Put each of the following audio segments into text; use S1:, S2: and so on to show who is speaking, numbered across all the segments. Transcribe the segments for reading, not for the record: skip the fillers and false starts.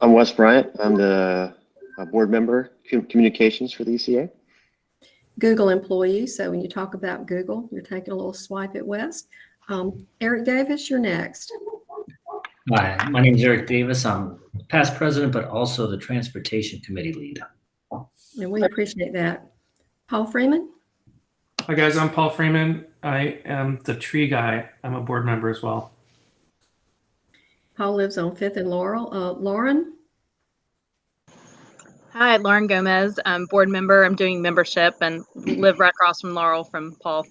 S1: I'm Wes Bryant. I'm the board member, communications for the ECA.
S2: Google employee. So when you talk about Google, you're taking a little swipe at Wes. Eric Davis, you're next.
S3: Hi, my name is Eric Davis. I'm past president, but also the transportation committee lead.
S2: And we appreciate that. Paul Freeman.
S4: Hi guys, I'm Paul Freeman. I am the tree guy. I'm a board member as well.
S2: Paul lives on 5th and Laurel. Lauren.
S5: Hi, Lauren Gomez. I'm board member. I'm doing membership and live right across from Laurel from Paul.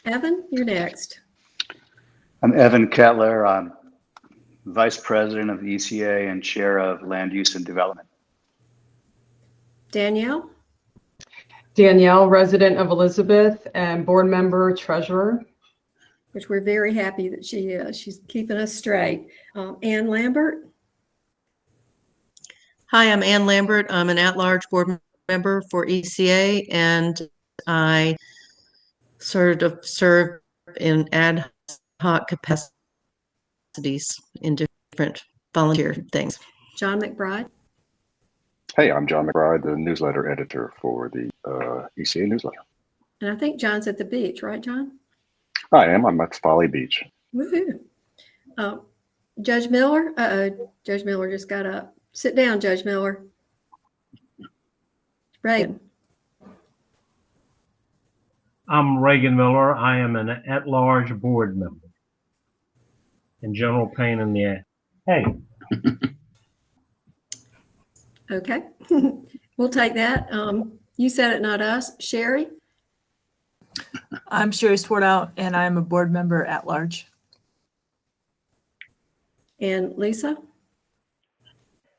S2: Evan, you're next.
S6: I'm Evan Kettler. I'm vice president of the ECA and chair of land use and development.
S2: Danielle.
S7: Danielle, resident of Elizabeth and board member treasurer.
S2: Which we're very happy that she's keeping us straight. Ann Lambert.
S8: Hi, I'm Ann Lambert. I'm an at-large board member for ECA, and I sort of serve in ad hoc capacities in different volunteer things.
S2: John McBride.
S9: Hey, I'm John McBride, the newsletter editor for the ECA newsletter.
S2: And I think John's at the beach, right, John?
S9: I am. I'm at Folly Beach.
S2: Woohoo. Judge Miller. Judge Miller just got up. Sit down, Judge Miller. Reagan.
S10: I'm Reagan Miller. I am an at-large board member. And general pain in the ass. Hey.
S2: Okay. We'll take that. You said it, not us. Sherry?
S11: I'm Sherry Swartout, and I'm a board member at large.
S2: And Lisa?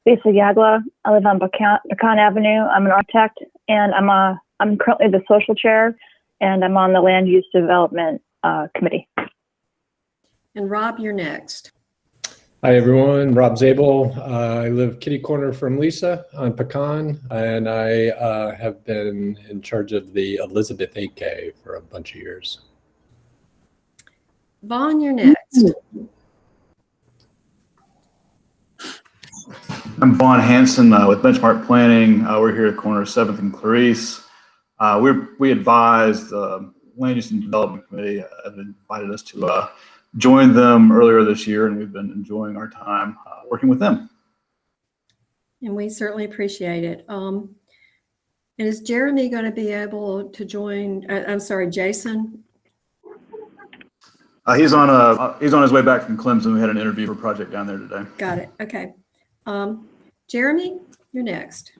S12: Lisa Yagla. I live on Pecan Avenue. I'm an architect, and I'm currently the social chair, and I'm on the land use development committee.
S2: And Rob, you're next.
S13: Hi, everyone. Rob Zabel. I live kitty corner from Lisa on Pecan, and I have been in charge of the Elizabeth ECA for a bunch of years.
S2: Vaughn, you're next.
S14: I'm Vaughn Hansen with Benchmark Planning. We're here at the corner of 7th and Clarice. We advised the Land Use and Development Committee have invited us to join them earlier this year, and we've been enjoying our time working with them.
S2: And we certainly appreciate it. And is Jeremy going to be able to join? I'm sorry, Jason?
S14: He's on his way back from Clemson. We had an interview for a project down there today.
S2: Got it. Okay. Jeremy, you're next.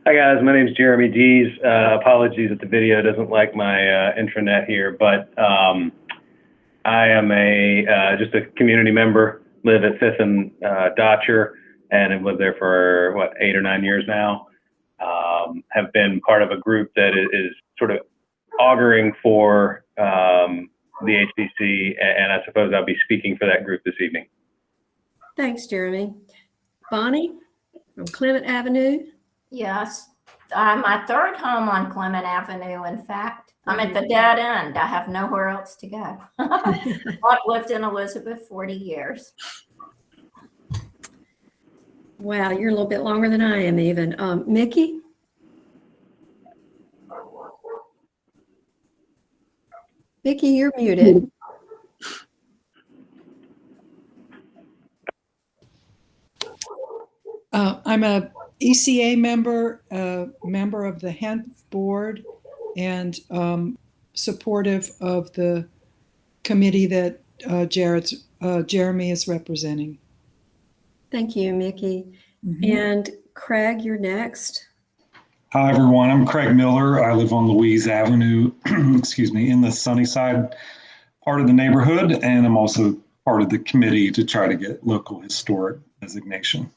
S15: Hi guys, my name is Jeremy Dees. Apologies that the video doesn't like my intranet here, but I am just a community member, live at 5th and Dotcher, and have lived there for, 8 or 9 years now. Have been part of a group that is sort of auguring for the HBC, and I suppose I'll be speaking for that group this evening.
S2: Thanks, Jeremy. Bonnie from Clement Avenue.
S16: Yes, my third home on Clement Avenue, in fact. I'm at the dead end. I have nowhere else to go. I've lived in Elizabeth 40 years.
S2: Wow, you're a little bit longer than I am even. Mickey? Mickey, you're muted.
S17: I'm a ECA member, member of the HENP board, and supportive of the committee that Jeremy is representing.
S2: Thank you, Mickey. And Craig, you're next.
S18: Hi, everyone. I'm Craig Miller. I live on Louise Avenue, excuse me, in the Sunnyside part of the neighborhood, and I'm also part of the committee to try to get local historic designation.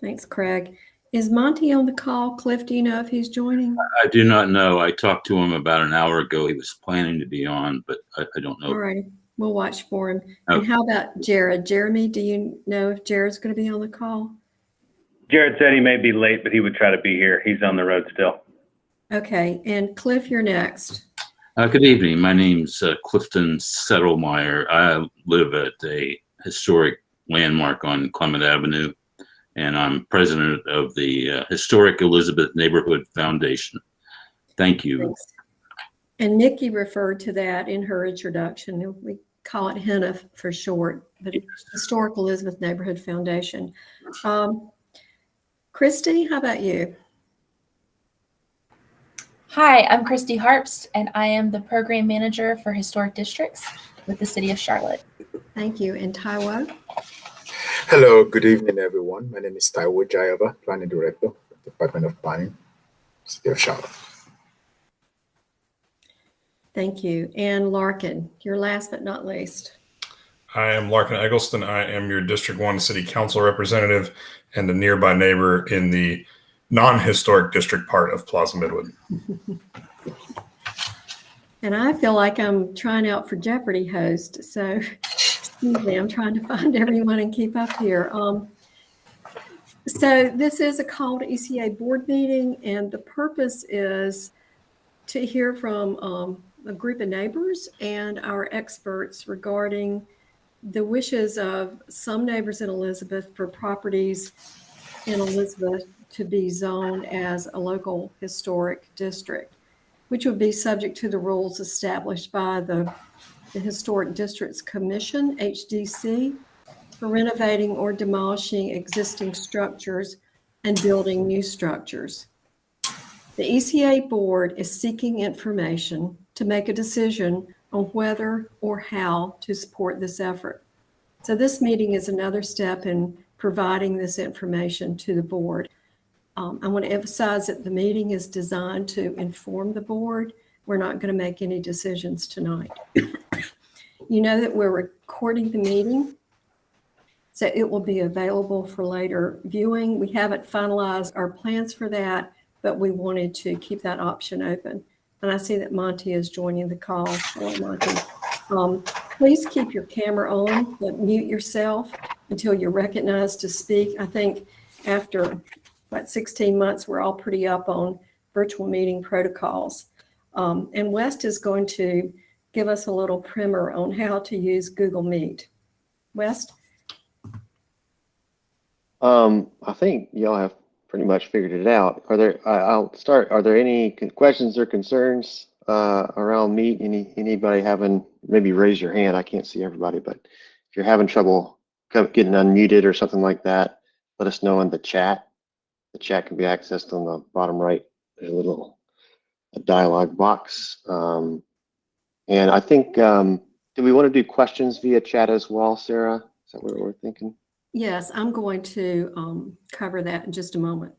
S2: Thanks, Craig. Is Monty on the call? Cliff, do you know if he's joining?
S19: I do not know. I talked to him about an hour ago. He was planning to be on, but I don't know.
S2: All right. We'll watch for him.
S19: Okay.
S2: And how about Jared? Jeremy, do you know if Jared's going to be on the call?
S15: Jared said he may be late, but he would try to be here. He's on the road still.
S2: Okay. And Cliff, you're next.
S19: Good evening. My name's Clifton Settlemeyer. I live at a historic landmark on Clement Avenue. And I'm president of the Historic Elizabeth Neighborhood Foundation. Thank you.
S2: Thanks. And Nikki referred to that in her introduction. We call it HENA for short, but Historic Elizabeth Neighborhood Foundation. Christy, how about you?
S20: Hi, I'm Christy Harps, and I am the program manager for historic districts with the city of Charlotte.
S2: Thank you. And Taiwo?
S21: Hello, good evening, everyone. My name is Taiwo Jayava, Planning Director, Department of Planning, City of Charlotte.
S2: Thank you. And Larkin, your last but not least.
S22: I am Larkin Eggleston. I am your District 1 City Council representative and a nearby neighbor in the non-historic district part of Plaza Midwood.
S2: And I feel like I'm trying out for Jeopardy host. So excuse me, I'm trying to find everyone and keep up here. So this is a called ECA board meeting, and the purpose is to hear from a group of neighbors and our experts regarding the wishes of some neighbors in Elizabeth for properties in Elizabeth to be zoned as a local historic district, which would be subject to the rules established by the Historic Districts Commission, HDC, for renovating or demolishing existing structures and building new structures. The ECA board is seeking information to make a decision on whether or how to support this effort. So this meeting is another step in providing this information to the board. I want to emphasize that the meeting is designed to inform the board. We're not going to make any decisions tonight. You know that we're recording the meeting, so it will be available for later viewing. We haven't finalized our plans for that, but we wanted to keep that option open. And I see that Monty is joining the call. Hello, Monty. Please keep your camera on, but mute yourself until you're recognized to speak. I think after about 16 months, we're all pretty up on virtual meeting protocols. And West is going to give us a little primer on how to use Google Meet. West?
S1: I think y'all have pretty much figured it out. I'll start. Are there any questions or concerns around Meet? Anybody having, maybe raise your hand. I can't see everybody, but if you're having trouble getting unmuted or something like that, let us know in the chat. The chat can be accessed on the bottom right. There's a dialog box. And I think, do we want to do questions via chat as well, Sarah? Is that what we're thinking?
S2: Yes, I'm going to cover that in just a moment.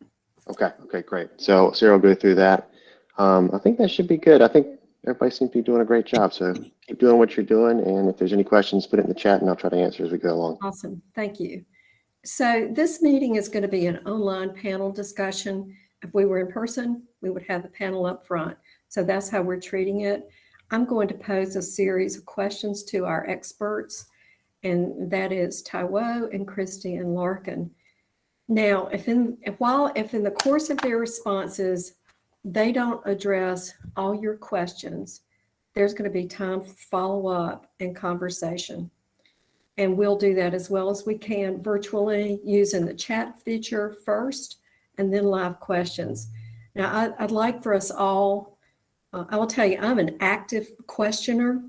S1: Okay, great. So Sarah will go through that. I think that should be good. I think everybody seems to be doing a great job. So keep doing what you're doing. And if there's any questions, put it in the chat and I'll try to answer as we go along.
S2: Awesome, thank you. So this meeting is going to be an online panel discussion. If we were in person, we would have the panel up front. So that's how we're treating it. I'm going to pose a series of questions to our experts, and that is Taiwo and Christy and Larkin. Now, if in the course of their responses, they don't address all your questions, there's going to be time for follow-up and conversation. And we'll do that as well as we can virtually using the chat feature first and then live questions. Now, I'd like for us all, I will tell you, I'm an active questioner.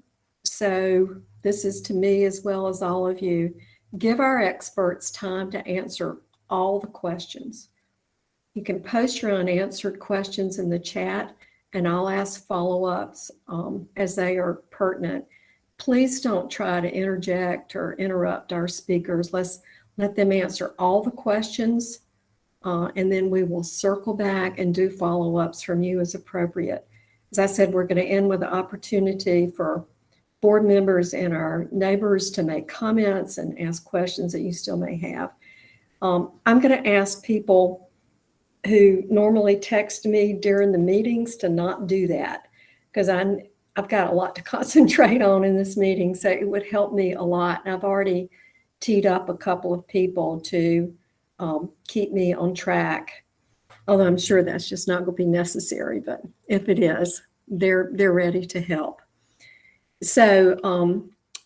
S2: So this is to me as well as all of you. Give our experts time to answer all the questions. You can post your unanswered questions in the chat and I'll ask follow-ups as they are pertinent. Please don't try to interject or interrupt our speakers. Let's let them answer all the questions and then we will circle back and do follow-ups from you as appropriate. As I said, we're going to end with the opportunity for board members and our neighbors to make comments and ask questions that you still may have. I'm going to ask people who normally text me during the meetings to not do that because I've got a lot to concentrate on in this meeting, so it would help me a lot. And I've already teed up a couple of people to keep me on track, although I'm sure that's just not going to be necessary, but if it is, they're ready to help. So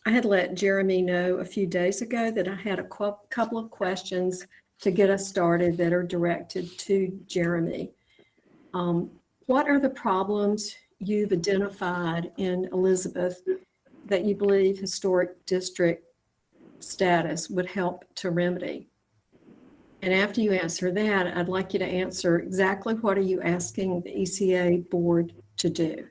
S2: I had let Jeremy know a few days ago that I had a couple of questions to get us started that are directed to Jeremy. What are the problems you've identified in Elizabeth that you believe historic district status would help to remedy? And after you answer that, I'd like you to answer exactly what are you asking the ECA board to do?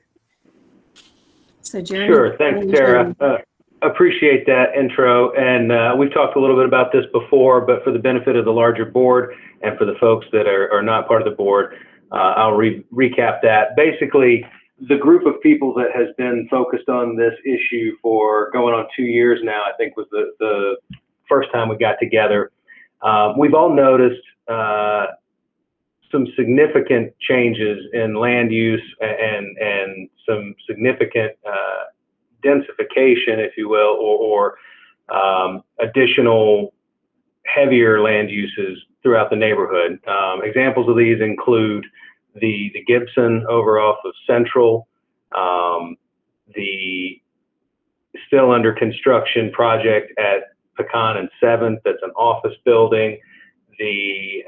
S2: So Jeremy.
S15: Sure. Thanks, Sarah. Appreciate that intro. And we've talked a little bit about this before, but for the benefit of the larger board and for the folks that are not part of the board, I'll recap that. Basically, the group of people that has been focused on this issue for going on 2 years now, I think was the first time we got together. We've all noticed some significant changes in land use and some significant densification, if you will, or additional heavier land uses throughout the neighborhood. Examples of these include the Gibson over off of Central, the still under construction project at Pecan and 7th, that's an office building, the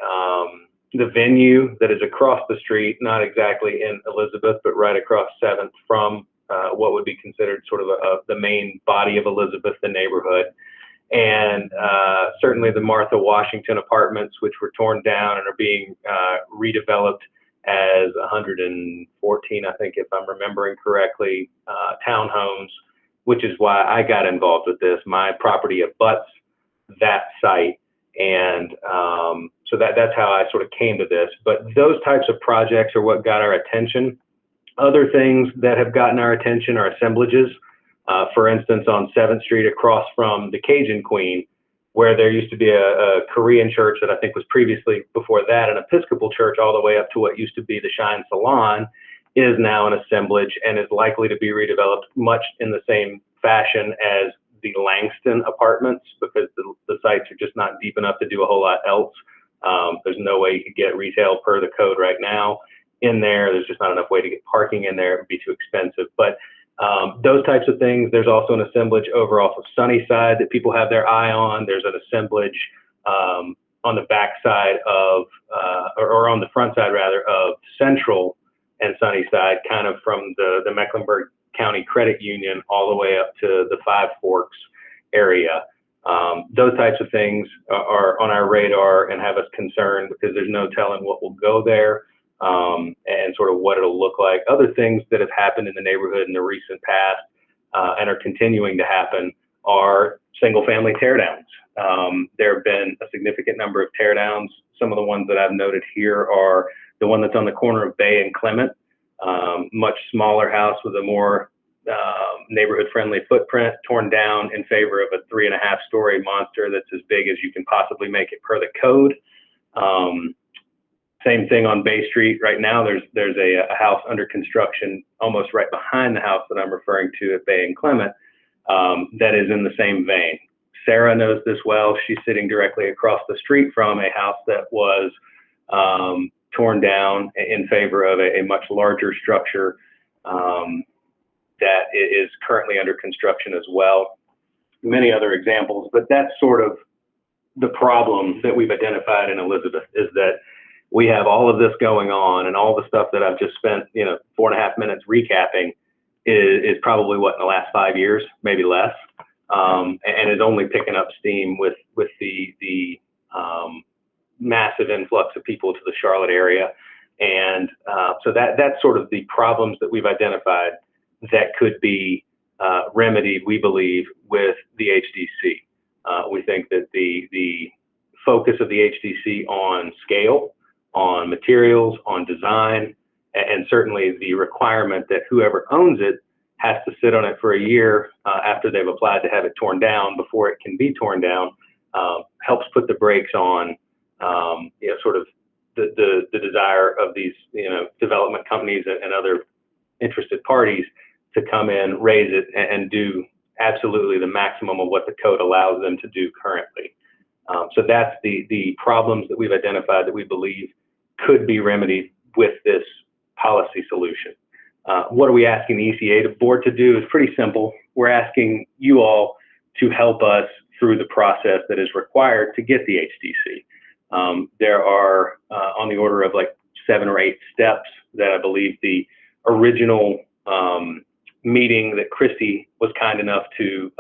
S15: venue that is across the street, not exactly in Elizabeth, but right across 7th from what would be considered sort of the main body of Elizabeth, the neighborhood. And certainly the Martha Washington apartments, which were torn down and are being redeveloped as 114, I think, if I'm remembering correctly, townhomes, which is why I got involved with this. My property abuts that site. And so that's how I sort of came to this. But those types of projects are what got our attention. Other things that have gotten our attention are assemblages. For instance, on 7th Street across from the Cajun Queen, where there used to be a Korean church that I think was previously before that an Episcopal church, all the way up to what used to be the Shine Salon, is now an assemblage and is likely to be redeveloped much in the same fashion as the Langston apartments, because the sites are just not deep enough to do a whole lot else. There's no way you could get retail per the code right now in there. There's just not enough way to get parking in there. It would be too expensive. But those types of things. There's also an assemblage over off of Sunnyside that people have their eye on. There's an assemblage on the back side of, or on the front side rather, of Central and Sunnyside, kind of from the Mecklenburg County Credit Union all the way up to the Five Forks area. Those types of things are on our radar and have us concerned because there's no telling what will go there. And sort of what it'll look like. Other things that have happened in the neighborhood in the recent past and are continuing to happen are single-family teardowns. There have been a significant number of teardowns. Some of the ones that I've noted here are the one that's on the corner of Bay and Clement, much smaller house with a more neighborhood-friendly footprint, torn down in favor of a 3.5-story monster that's as big as you can possibly make it per the code. Same thing on Bay Street. Right now, there's a house under construction almost right behind the house that I'm referring to at Bay and Clement that is in the same vein. Sarah knows this well. She's sitting directly across the street from a house that was torn down in favor of a much larger structure that is currently under construction as well. Many other examples, but that's sort of the problem that we've identified in Elizabeth, is that we have all of this going on, and all the stuff that I've just spent, 4.5 minutes recapping is probably what, in the last 5 years, maybe less, and is only picking up steam with the massive influx of people to the Charlotte area. And so that's sort of the problems that we've identified that could be remedied, we believe, with the HDC. We think that the focus of the HDC on scale, on materials, on design, and certainly the requirement that whoever owns it has to sit on it for a year after they've applied to have it torn down before it can be torn down, helps put the brakes on sort of the desire of these development companies and other interested parties to come in, raise it, and do absolutely the maximum of what the code allows them to do currently. So that's the problems that we've identified that we believe could be remedied with this policy solution. what are we asking the ECA board to do is pretty simple. We're asking you all to help us through the process that is required to get the HDC. There are on the order of like 7 or 8 steps that I believe the original meeting that Christy was kind enough to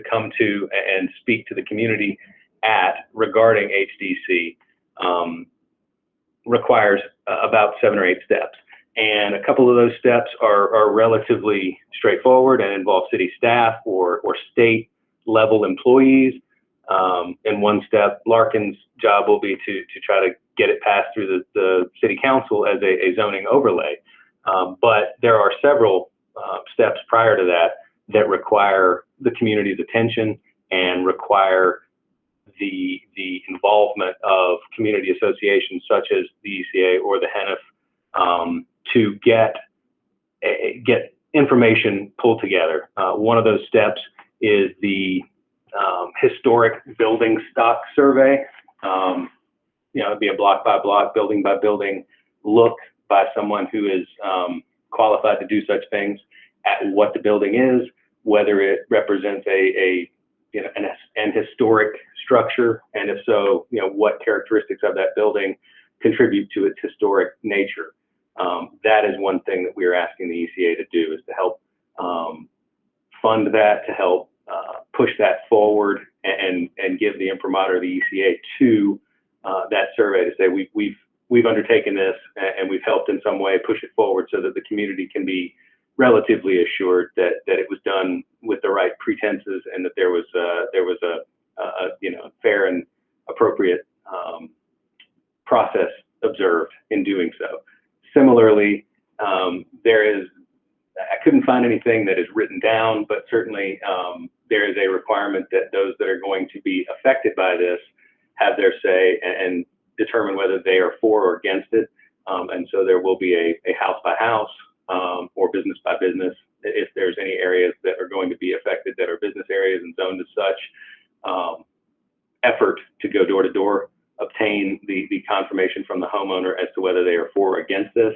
S15: come to and speak to the community at regarding HDC requires about 7 or 8 steps. And a couple of those steps are relatively straightforward and involve city staff or state level employees. And one step, Larkin's job will be to try to get it passed through the city council as a zoning overlay. But there are several steps prior to that require the community's attention and require the involvement of community associations such as the ECA or the HENF to get information pulled together. One of those steps is the historic building stock survey. It'd be a block by block, building by building look by someone who is qualified to do such things at what the building is, whether it represents an historic structure, and if so, what characteristics of that building contribute to its historic nature. That is one thing that we are asking the ECA to do, is to help fund that, to help push that forward and give the imprimatur of the ECA to that survey to say we've undertaken this and we've helped in some way push it forward so that the community can be relatively assured that it was done with the right pretenses and that there was a fair and appropriate process observed in doing so. Similarly, I couldn't find anything that is written down, but certainly there is a requirement that those that are going to be affected by this have their say and determine whether they are for or against it. And so there will be a house by house or business by business, if there's any areas that are going to be affected that are business areas and zoned as such, effort to go door to door, obtain the confirmation from the homeowner as to whether they are for or against this,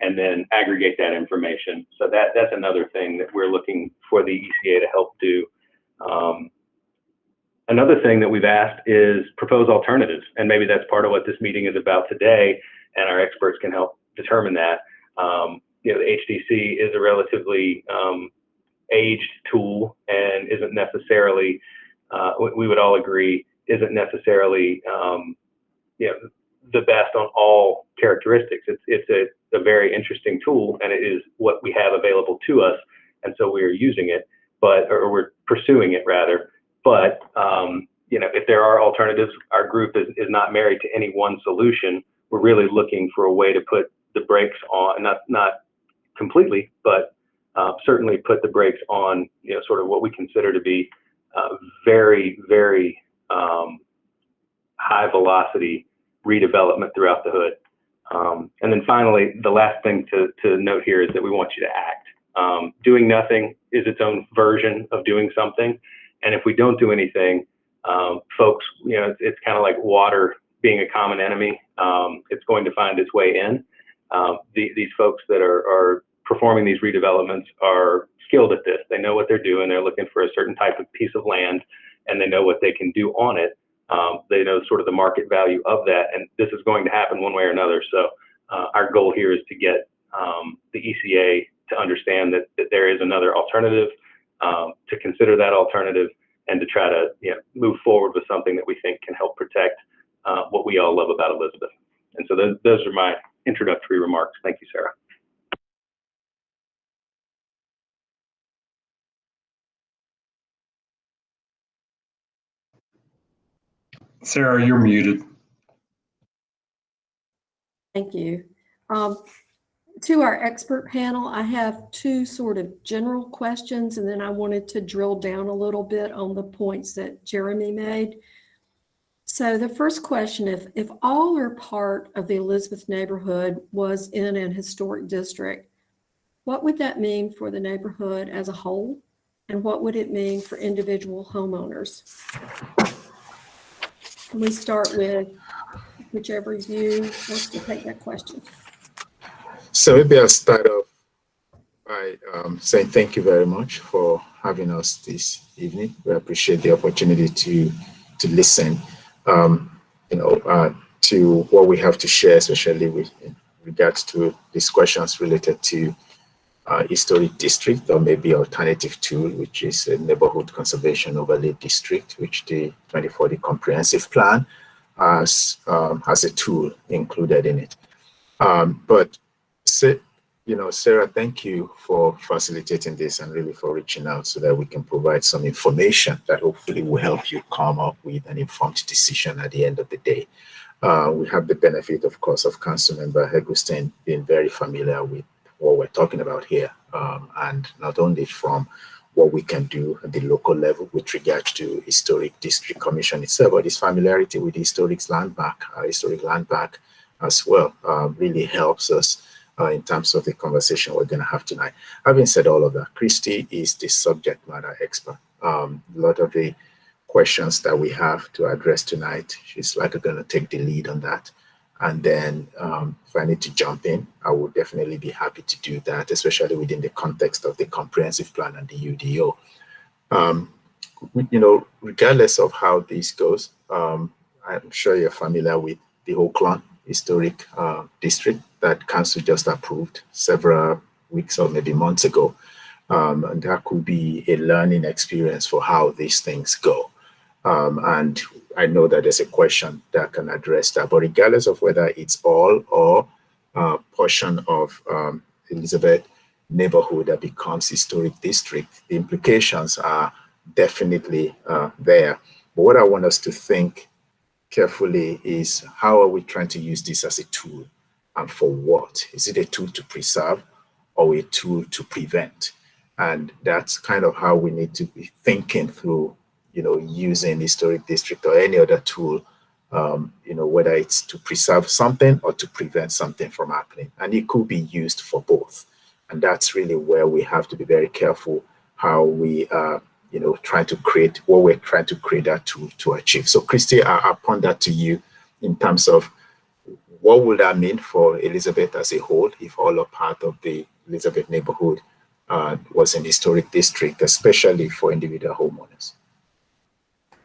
S15: and then aggregate that information. So that's another thing that we're looking for the ECA to help do. Another thing that we've asked is propose alternatives, and maybe that's part of what this meeting is about today, and our experts can help determine that. The HDC is a relatively aged tool and isn't necessarily, we would all agree, isn't necessarily the best on all characteristics. It's a very interesting tool, and it is what we have available to us, and so we are using it, or we're pursuing it rather. But if there are alternatives, our group is not married to any one solution. We're really looking for a way to put the brakes on, not completely, but certainly put the brakes on, sort of what we consider to be very, very high velocity redevelopment throughout the hood. And then finally, the last thing to note here is that we want you to act. Doing nothing is its own version of doing something. And if we don't do anything, folks, it's kind of like water being a common enemy. It's going to find its way in. These folks that are performing these redevelopments are skilled at this. They know what they're doing. They're looking for a certain type of piece of land, and they know what they can do on it. They know sort of the market value of that, and this is going to happen one way or another. So our goal here is to get the ECA to understand that there is another alternative, to consider that alternative, and to try to move forward with something that we think can help protect what we all love about Elizabeth. And so those are my introductory remarks. Thank you, Sarah.
S18: Sarah, you're muted.
S2: Thank you. To our expert panel, I have 2 sort of general questions, and then I wanted to drill down a little bit on the points that Jeremy made. So the first question, if all or part of the Elizabeth neighborhood was in an historic district, what would that mean for the neighborhood as a whole? And what would it mean for individual homeowners? Can we start with whichever of you wants to take that question?
S21: So maybe I'll start off by saying thank you very much for having us this evening. We appreciate the opportunity to listen, to what we have to share, especially with in regards to these questions related to historic district, or maybe alternative tool, which is a neighborhood conservation overlay district, which the 2040 comprehensive plan has a tool included in it. Sarah, thank you for facilitating this and really for reaching out so that we can provide some information that hopefully will help you come up with an informed decision at the end of the day. We have the benefit, of course, of Councilmember Eggleston being very familiar with what we're talking about here, and not only from what we can do at the local level with regards to historic district commission itself, but his familiarity with historic land bank as well really helps us in terms of the conversation we're going to have tonight. Having said all of that, Christy is the subject matter expert. A lot of the questions that we have to address tonight, she's likely going to take the lead on that. And then if I need to jump in, I will definitely be happy to do that, especially within the context of the comprehensive plan and the UDO. Regardless of how this goes, I'm sure you're familiar with the Oakland Historic District that Council just approved several weeks or maybe months ago. And that could be a learning experience for how these things go. And I know that there's a question that can address that, but regardless of whether it's all or portion of Elizabeth neighborhood that becomes historic district, the implications are definitely there. But what I want us to think carefully is, how are we trying to use this as a tool, and for what? Is it a tool to preserve or a tool to prevent? And that's kind of how we need to be thinking through, using historic district or any other tool, whether it's to preserve something or to prevent something from happening. And it could be used for both. And that's really where we have to be very careful how we trying to create what we're trying to create that tool to achieve. So Christy, I'll point that to you in terms of what would that mean for Elizabeth as a whole if all or part of the Elizabeth neighborhood was an historic district, especially for individual homeowners.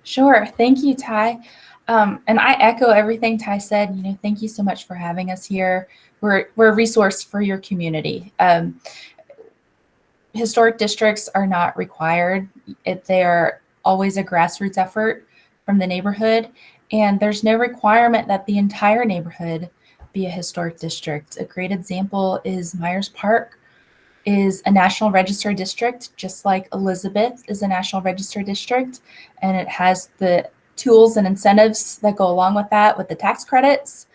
S20: Sure. Thank you, Ty. And I echo everything Ty said. Thank you so much for having us here. We're a resource for your community. Historic districts are not required. They are always a grassroots effort from the neighborhood. And there's no requirement that the entire neighborhood be a historic district. A great example is Myers Park is a National Register district, just like Elizabeth is a National Register district. And it has the tools and incentives that go along with that, with the tax credits.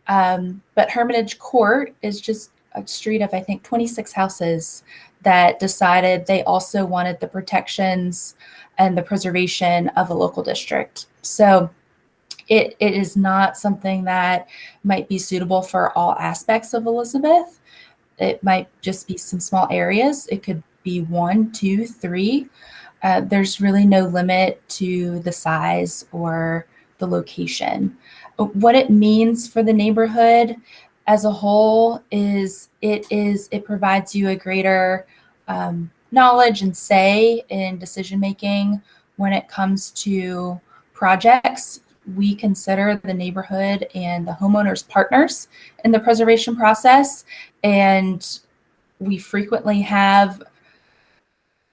S20: But Hermitage Court is just a street of, I think, 26 houses that decided they also wanted the protections and the preservation of a local district. So it is not something that might be suitable for all aspects of Elizabeth. It might just be some small areas. It could be 1, 2, 3. There's really no limit to the size or the location. What it means for the neighborhood as a whole is it provides you a greater knowledge and say in decision making when it comes to projects. We consider the neighborhood and the homeowners partners in the preservation process, and we frequently have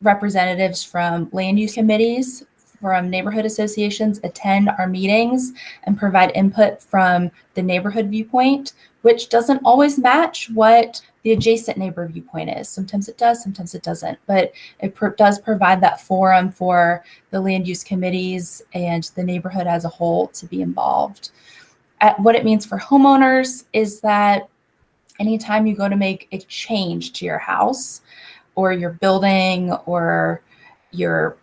S20: representatives from land use committees, from neighborhood associations attend our meetings and provide input from the neighborhood viewpoint, which doesn't always match what the adjacent neighbor viewpoint is. Sometimes it does, sometimes it doesn't, but it does provide that forum for the land use committees and the neighborhood as a whole to be involved. What it means for homeowners is that anytime you go to make a change to your house or your building or your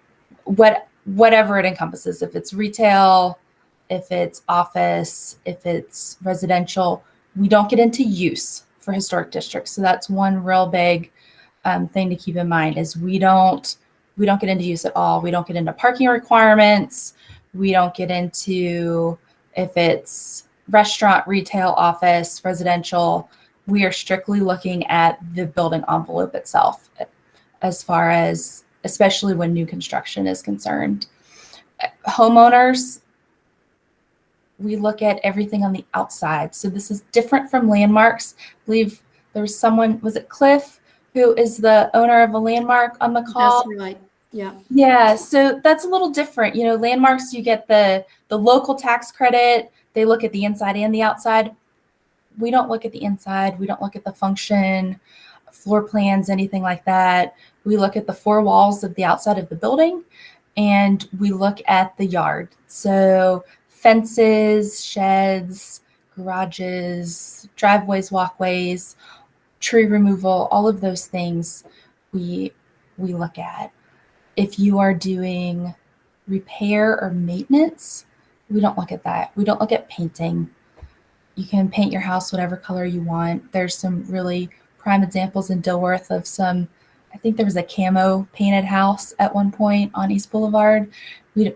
S20: whatever it encompasses, if it's retail, if it's office, if it's residential, we don't get into use for historic districts. So that's one real big thing to keep in mind is we don't get into use at all. We don't get into parking requirements. We don't get into if it's restaurant, retail, office, residential. we are strictly looking at the building envelope itself, as far as, especially when new construction is concerned. Homeowners, we look at everything on the outside. So this is different from landmarks. I believe there was someone, was it Cliff, who is the owner of a landmark on the call?
S2: That's right. Yeah.
S20: Yeah, so that's a little different. You know, landmarks, you get the local tax credit. They look at the inside and the outside. We don't look at the inside. We don't look at the function, floor plans, anything like that. We look at the four walls of the outside of the building, and we look at the yard. So fences, sheds, garages, driveways, walkways, tree removal, all of those things we look at. If you are doing repair or maintenance, we don't look at that. We don't look at painting. You can paint your house whatever color you want. There's some really prime examples in Dilworth of some, I think there was a camo painted house at one point on East Boulevard. We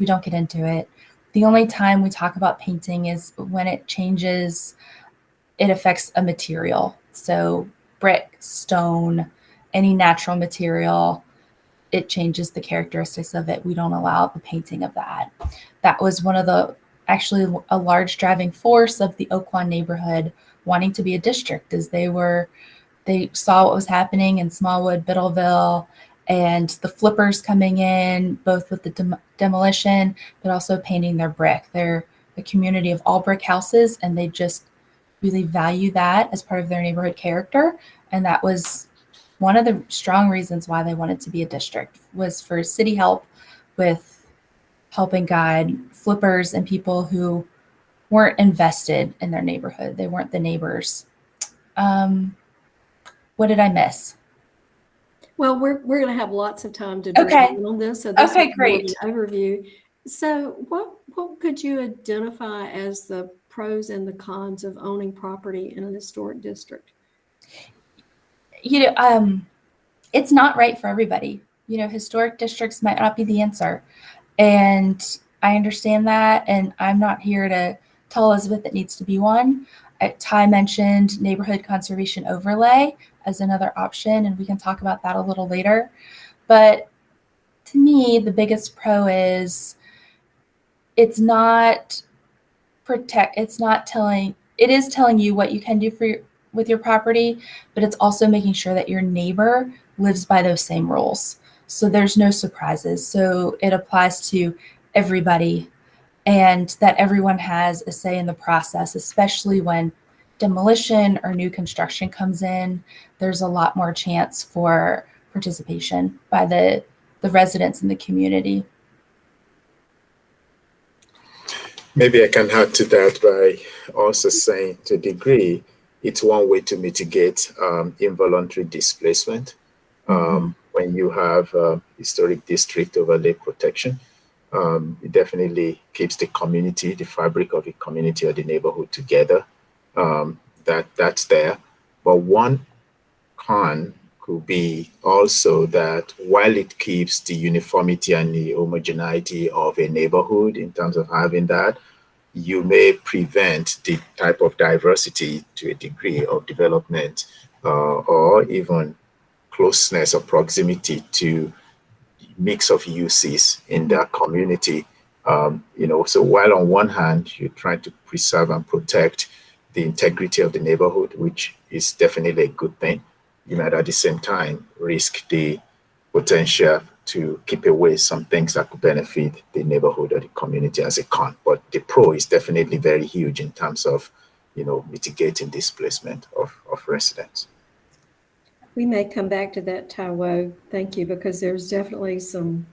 S20: don't get into it. The only time we talk about painting is when it changes, it affects a material. So brick, stone, any natural material, it changes the characteristics of it. We don't allow the painting of that. That was one of the, actually a large driving force of the Oakwan neighborhood wanting to be a district, is they saw what was happening in Smallwood, Biddleville, and the flippers coming in, both with the demolition, but also painting their brick. They're a community of all brick houses, and they just really value that as part of their neighborhood character. And that was one of the strong reasons why they wanted to be a district, was for city help with helping guide flippers and people who weren't invested in their neighborhood. They weren't the neighbors. What did I miss?
S2: Well, we're going to have lots of time to drill down on this. So this is more of an overview. So what could you identify as the pros and the cons of owning property in an historic district?
S20: You know, it's not right for everybody. You know, historic districts might not be the answer. And I understand that. And I'm not here to tell Elizabeth it needs to be one. Ty mentioned neighborhood conservation overlay as another option, and we can talk about that a little later. But to me, the biggest pro is it is telling you what you can do with your property, but it's also making sure that your neighbor lives by those same rules. So there's no surprises. So it applies to everybody, and that everyone has a say in the process, especially when demolition or new construction comes in. There's a lot more chance for participation by the residents in the community.
S21: Maybe I can add to that by also saying, to a degree, it's one way to mitigate involuntary displacement. When you have historic district overlay protection, it definitely keeps the community, the fabric of the community or the neighborhood together. That's there. But one con could be also that while it keeps the uniformity and the homogeneity of a neighborhood in terms of having that, you may prevent the type of diversity to a degree of development or even closeness or proximity to mix of uses in that community. So while on one hand, you're trying to preserve and protect the integrity of the neighborhood, which is definitely a good thing, you might at the same time risk the potential to keep away some things that could benefit the neighborhood or the community as a con. But the pro is definitely very huge in terms of, mitigating displacement of residents.
S2: We may come back to that, Taiwo. Thank you, because there's definitely some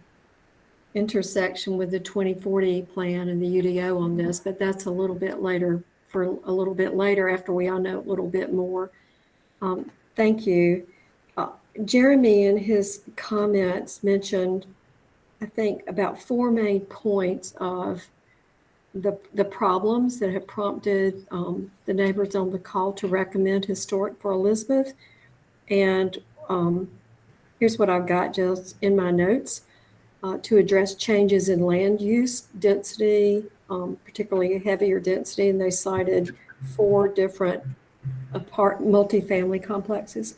S2: intersection with the 2040 plan and the UDO on this, but that's a little bit later, after we all know a little bit more. Thank you. Jeremy, in his comments, mentioned, I think, about 4 main points of the problems that have prompted the neighbors on the call to recommend historic for Elizabeth. And here's what I've got just in my notes. To address changes in land use, density, particularly heavier density, and they cited 4 different multifamily complexes.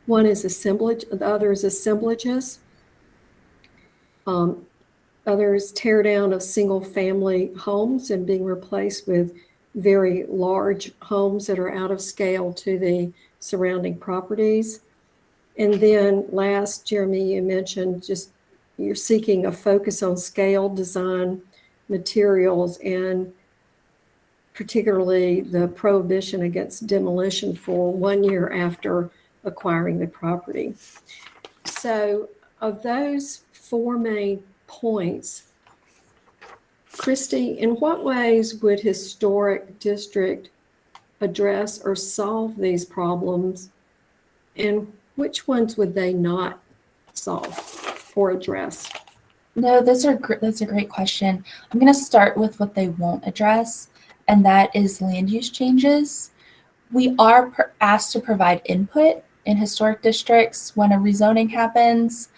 S2: One is assemblage, the other is assemblages. Others tear down of single family homes and being replaced with very large homes that are out of scale to the surrounding properties. And then last, Jeremy, you mentioned just you're seeking a focus on scale, design, materials, and particularly the prohibition against demolition for 1 year after acquiring the property. So of those four main points, Christy, in what ways would historic district address or solve these problems, and which ones would they not solve or address?
S20: No, that's a great question. I'm going to start with what they won't address, and that is land use changes. We are asked to provide input in historic districts when a rezoning happens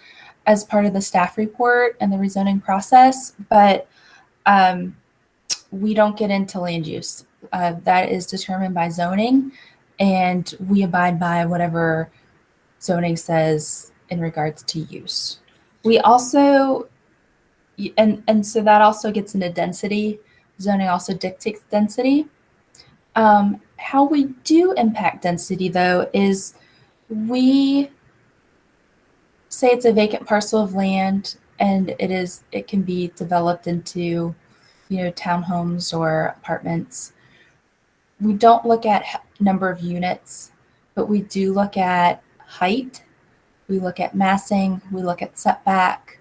S20: as part of the staff report and the rezoning process, but we don't get into land use. That is determined by zoning, and we abide by whatever zoning says in regards to use. We also, and so that also gets into density. Zoning also dictates density. How we do impact density, though, is we say it's a vacant parcel of land and it can be developed into, townhomes or apartments. We don't look at number of units, but we do look at height. We look at massing. We look at setback.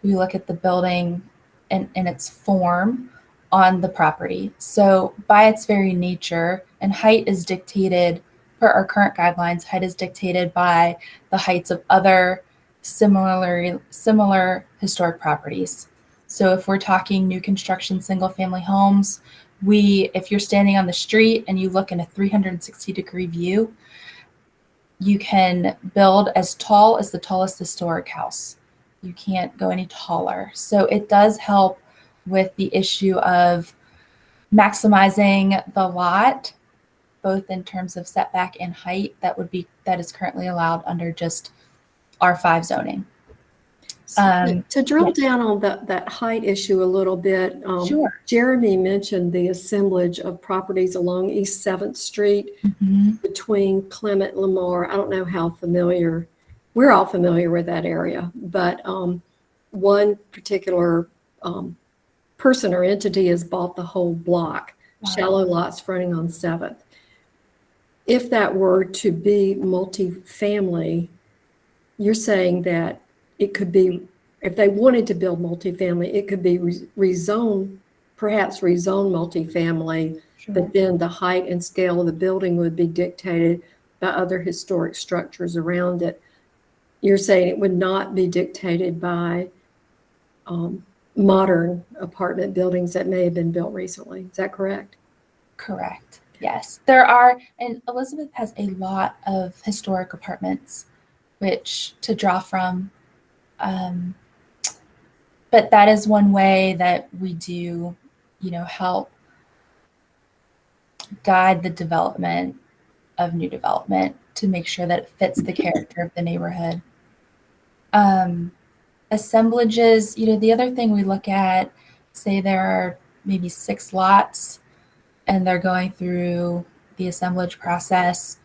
S20: We look at the building and its form on the property. So by its very nature, and height is dictated, per our current guidelines, height is dictated by the heights of other similar historic properties. So if we're talking new construction single family homes, if you're standing on the street and you look in a 360-degree view, you can build as tall as the tallest historic house. You can't go any taller. So it does help with the issue of maximizing the lot, both in terms of setback and height that is currently allowed under just R5 zoning.
S2: To drill down on that height issue a little bit,
S20: Sure.
S2: Jeremy mentioned the assemblage of properties along East 7th Street between Clement and Lamar. I don't know how familiar, we're all familiar with that area, but one particular person or entity has bought the whole block, shallow lots fronting on 7th. If that were to be multifamily, you're saying that it could be, if they wanted to build multifamily, it could be perhaps rezone multifamily, but then the height and scale of the building would be dictated by other historic structures around it. You're saying it would not be dictated by modern apartment buildings that may have been built recently. Is that correct?
S20: Correct. Yes. There are, and Elizabeth has a lot of historic apartments which to draw from. But that is one way that we do, help guide the development of new development to make sure that it fits the character of the neighborhood. Assemblages, the other thing we look at, say there are maybe 6 lots and they're going through the assemblage process.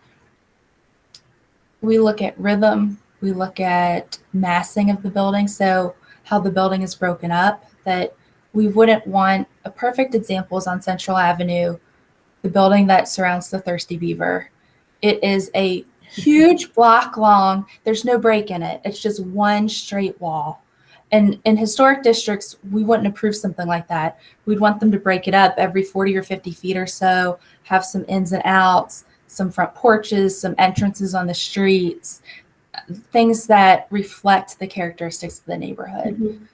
S20: We look at rhythm, we look at massing of the building, so how the building is broken up, that we wouldn't want, a perfect example is on Central Avenue, the building that surrounds the Thirsty Beaver. It is a huge block long, there's no break in it, it's just one straight wall. And in historic districts, we wouldn't approve something like that. We'd want them to break it up every 40 or 50 feet or so, have some ins and outs, some front porches, some entrances on the streets, things that reflect the characteristics of the neighborhood.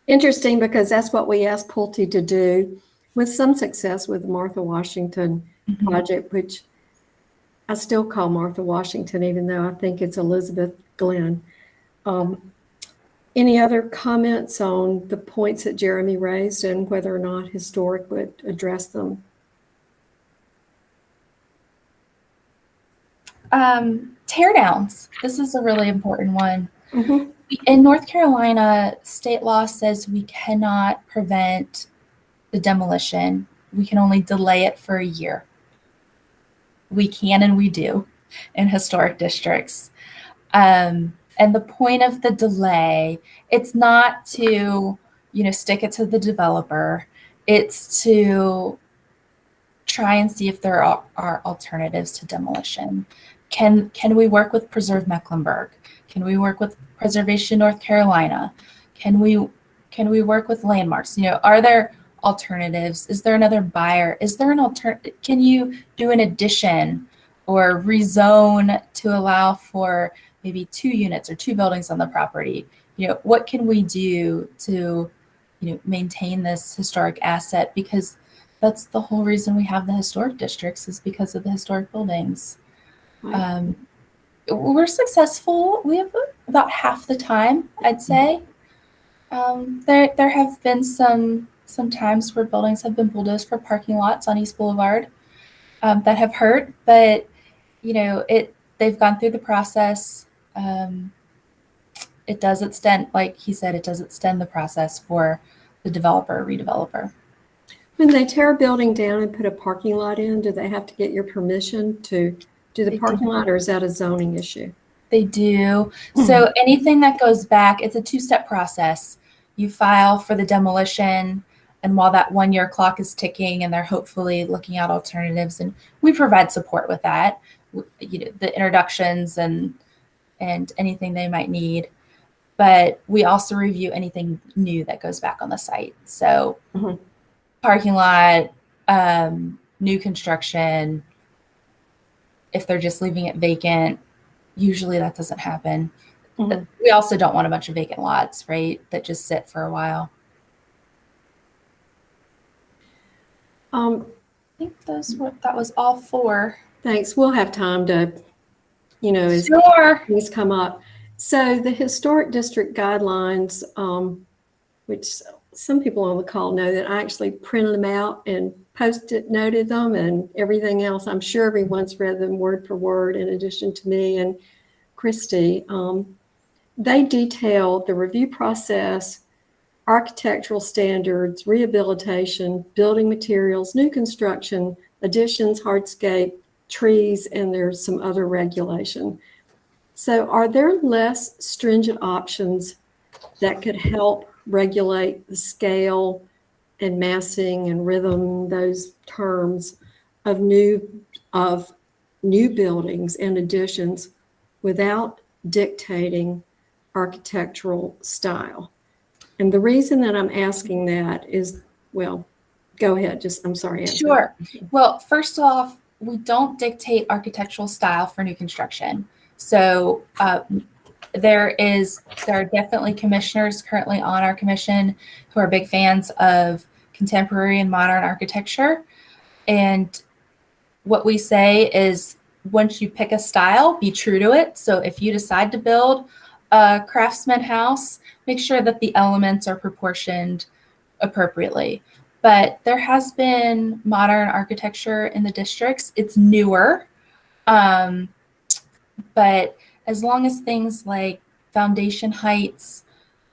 S2: Interesting, because that's what we asked Pulte to do with some success with the Martha Washington project, which I still call Martha Washington, even though I think it's Elizabeth Glenn. Any other comments on the points that Jeremy raised and whether or not historic would address them?
S20: Tear downs. This is a really important one.
S2: Mhm.
S20: In North Carolina, state law says we cannot prevent the demolition. We can only delay it for a year. We can and we do in historic districts. And the point of the delay, it's not to, stick it to the developer. It's to try and see if there are alternatives to demolition. Can we work with Preserve Mecklenburg? Can we work with Preservation North Carolina? Can we work with Landmarks? Are there alternatives? Is there another buyer? Is there an alternative? Can you do an addition or rezone to allow for maybe 2 units or 2 buildings on the property? What can we do to, maintain this historic asset? Because that's the whole reason we have the historic districts, is because of the historic buildings.
S2: Right.
S20: We're successful. We have about half the time, I'd say. There have been some times where buildings have been bulldozed for parking lots on East Boulevard that have hurt, but they've gone through the process. It does extend, like he said, it does extend the process for the developer or redeveloper.
S2: When they tear a building down and put a parking lot in, do they have to get your permission to do the parking lot, or is that a zoning issue?
S20: They do. So anything that goes back, it's a 2-step process. You file for the demolition, and while that 1-year clock is ticking, and they're hopefully looking at alternatives, and we provide support with that, the introductions and anything they might need. But we also review anything new that goes back on the site. So parking lot, new construction, if they're just leaving it vacant, usually that doesn't happen. We also don't want a bunch of vacant lots, right, that just sit for a while. I think that was all 4.
S2: Thanks. We'll have time to, as
S20: Sure.
S2: things come up. So the historic district guidelines, which some people on the call know that I actually printed them out and Post-it noted them and everything else. I'm sure everyone's read them word for word in addition to me and Christy. They detail the review process, architectural standards, rehabilitation, building materials, new construction, additions, hardscape, trees, and there's some other regulation. So are there less stringent options that could help regulate the scale and massing and rhythm, those terms of new buildings and additions without dictating architectural style? And the reason that I'm asking that is, well, go ahead. I'm sorry. Answer.
S20: Sure. Well, first off, we don't dictate architectural style for new construction. So there are definitely commissioners currently on our commission who are big fans of contemporary and modern architecture. And what we say is, once you pick a style, be true to it. So if you decide to build a craftsman house, make sure that the elements are proportioned appropriately. But there has been modern architecture in the districts. It's newer. But as long as things like foundation heights,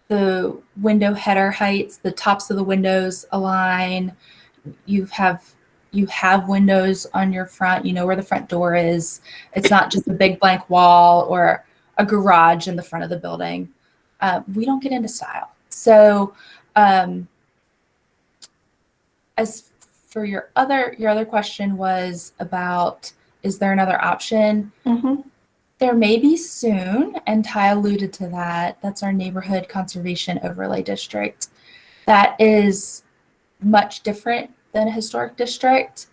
S20: the window header heights, the tops of the windows align, you have windows on your front, where the front door is. It's not just a big blank wall or a garage in the front of the building. We don't get into style. So as for your other question was about, is there another option? There may be soon, and Ty alluded to that. That's our neighborhood conservation overlay district. That is much different than a historic district.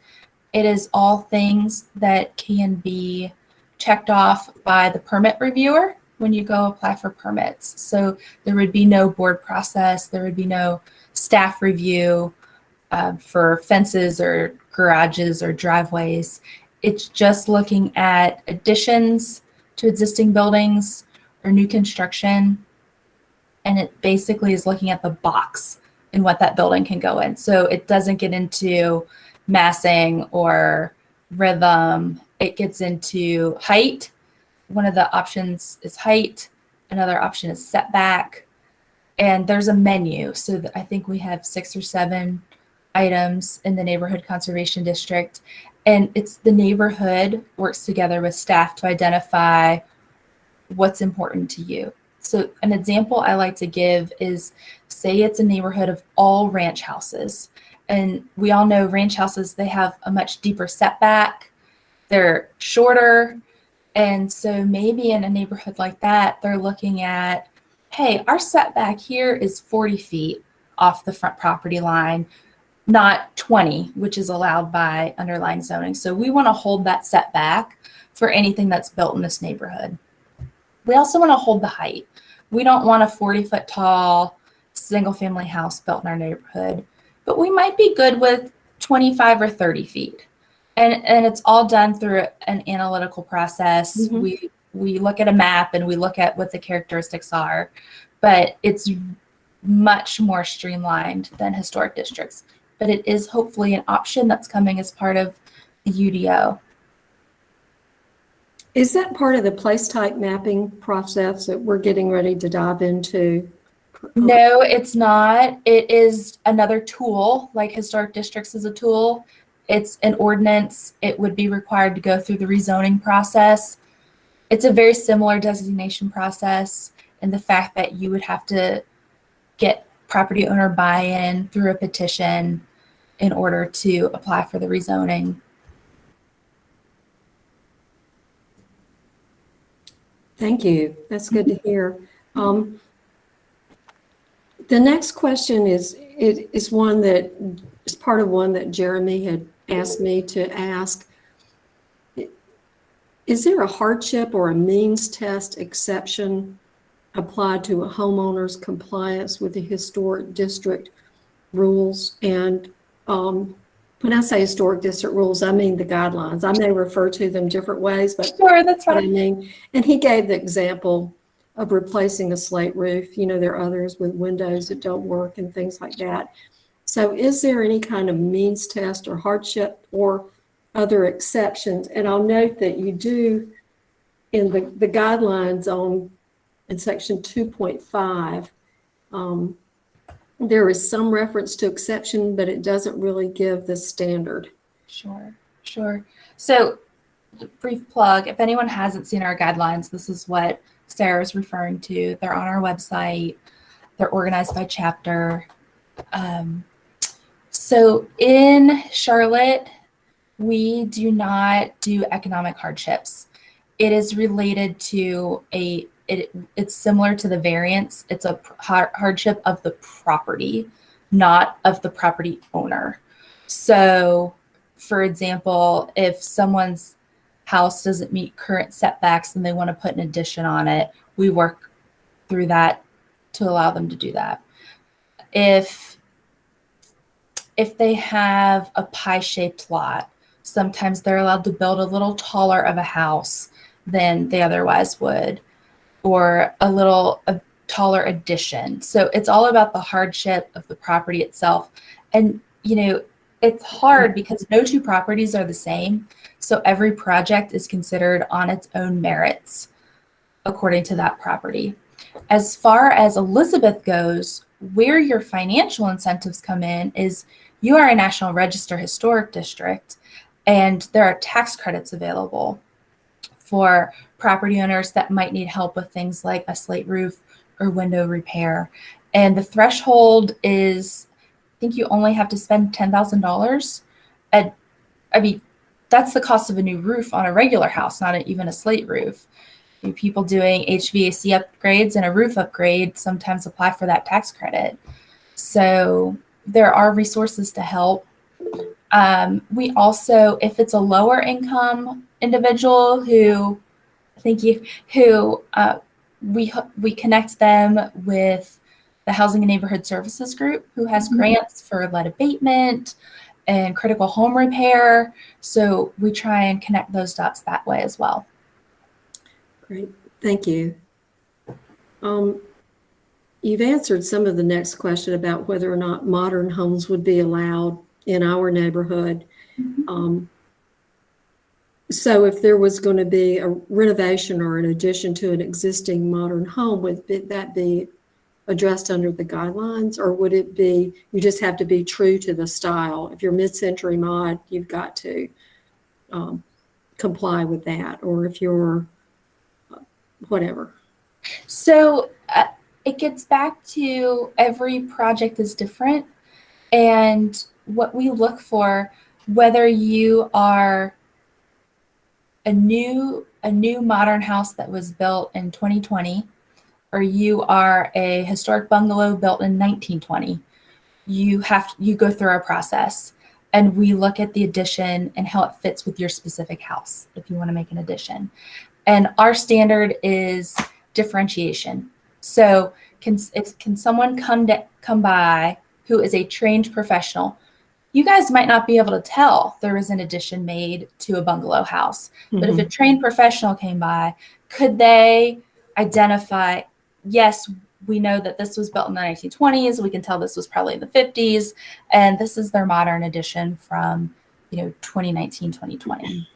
S20: It is all things that can be checked off by the permit reviewer when you go apply for permits. So there would be no board process. There would be no staff review for fences or garages or driveways. It's just looking at additions to existing buildings or new construction. And it basically is looking at the box and what that building can go in. So it doesn't get into massing or rhythm. it gets into height. One of the options is height. Another option is setback. And there's a menu. So I think we have 6 or 7 items in the neighborhood conservation district. And it's the neighborhood works together with staff to identify what's important to you. So an example I like to give is, say it's a neighborhood of all ranch houses. And we all know ranch houses, they have a much deeper setback. They're shorter. And so maybe in a neighborhood like that, they're looking at, hey, our setback here is 40 feet off the front property line, not 20, which is allowed by underlying zoning. So we want to hold that setback for anything that's built in this neighborhood. We also want to hold the height. We don't want a 40-foot tall single family house built in our neighborhood, but we might be good with 25 or 30 feet. And it's all done through an analytical process. We look at a map and we look at what the characteristics are, but it's much more streamlined than historic districts. But it is hopefully an option that's coming as part of the UDO.
S2: Is that part of the place type mapping process that we're getting ready to dive into?
S20: No, it's not. It is another tool, like historic districts is a tool. It's an ordinance. It would be required to go through the rezoning process. It's a very similar designation process, and the fact that you would have to get property owner buy-in through a petition in order to apply for the rezoning.
S2: Thank you. That's good to hear. The next question is one that is part of one that Jeremy had asked me to ask. Is there a hardship or a means test exception applied to a homeowner's compliance with the historic district rules? And when I say historic district rules, I mean the guidelines. I may refer to them different ways, but
S20: sure, that's
S2: what I mean. And he gave the example of replacing a slate roof. You know, there are others with windows that don't work and things like that. So is there any kind of means test or hardship or other exceptions? And I'll note that you do in the guidelines in section 2.5, there is some reference to exception, but it doesn't really give the standard.
S20: Sure. So brief plug, if anyone hasn't seen our guidelines, this is what Sarah's referring to. They're on our website. They're organized by chapter. So in Charlotte, we do not do economic hardships. It is related to it's similar to the variance. It's a hardship of the property, not of the property owner. So, for example, if someone's house doesn't meet current setbacks and they want to put an addition on it, we work through that to allow them to do that. If they have a pie-shaped lot, sometimes they're allowed to build a little taller of a house than they otherwise would, or a taller addition. So it's all about the hardship of the property itself. And, you know, it's hard because no two properties are the same. So every project is considered on its own merits according to that property. As far as Elizabeth goes, where your financial incentives come in is you are a National Register Historic District, and there are tax credits available for property owners that might need help with things like a slate roof or window repair. And the threshold is, I think you only have to spend $10,000. I mean, that's the cost of a new roof on a regular house, not even a slate roof. People doing HVAC upgrades and a roof upgrade sometimes apply for that tax credit. So there are resources to help. We also, if it's a lower income individual we connect them with the Housing and Neighborhood Services Group, who has grants for lead abatement and critical home repair. So we try and connect those dots that way as well.
S2: Great, thank you. You've answered some of the next question about whether or not modern homes would be allowed in our neighborhood. So if there was going to be a renovation or an addition to an existing modern home, would that be addressed under the guidelines, or would it be you just have to be true to the style? If you're mid-century mod, you've got to comply with that, or if you're whatever.
S20: So it gets back to every project is different, and what we look for, whether you are a new modern house that was built in 2020, or you are a historic bungalow built in 1920, you go through our process, and we look at the addition and how it fits with your specific house if you want to make an addition. And our standard is differentiation. So can someone come by who is a trained professional? You guys might not be able to tell there was an addition made to a bungalow house, but if a trained professional came by, could they identify, yes, we know that this was built in the 1920s, we can tell this was probably in the 50s, and this is their modern addition from 2019, 2020.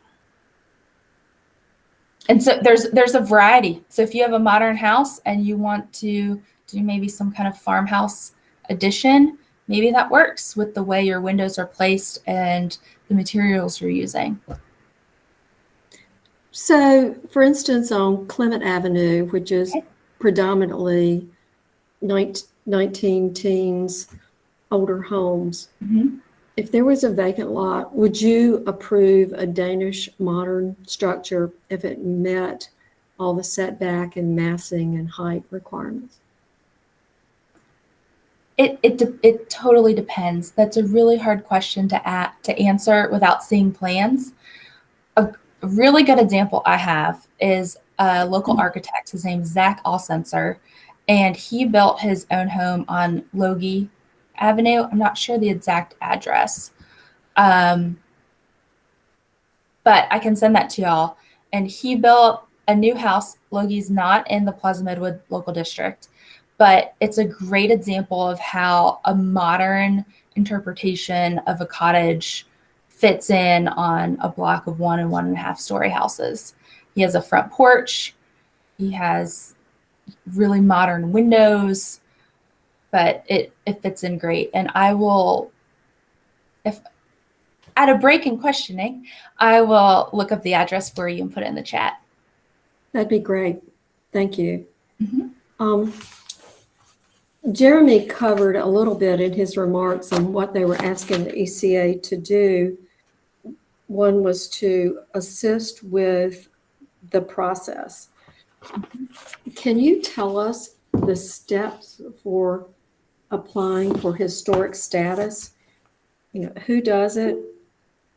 S20: And so there's a variety. So if you have a modern house and you want to do maybe some kind of farmhouse addition, maybe that works with the way your windows are placed and the materials you're using.
S2: So, for instance, on Clement Avenue, which is predominantly 19 teens, older homes, if there was a vacant lot, would you approve a Danish modern structure if it met all the setback and massing and height requirements?
S20: It totally depends. That's a really hard question to answer without seeing plans. A really good example I have is a local architect. His name is Zach Alsenser, and he built his own home on Logie Avenue. I'm not sure the exact address, but I can send that to y'all. And he built a new house. Logie's not in the Plaza Midwood local district, but it's a great example of how a modern interpretation of a cottage fits in on a block of 1 and 1.5 story houses. He has a front porch. He has really modern windows, but it fits in great. And I will, if at a break in questioning, I will look up the address for you and put it in the chat.
S2: That'd be great. Thank you. Jeremy covered a little bit in his remarks on what they were asking the ECA to do. One was to assist with the process. Can you tell us the steps for applying for historic status? Who does it?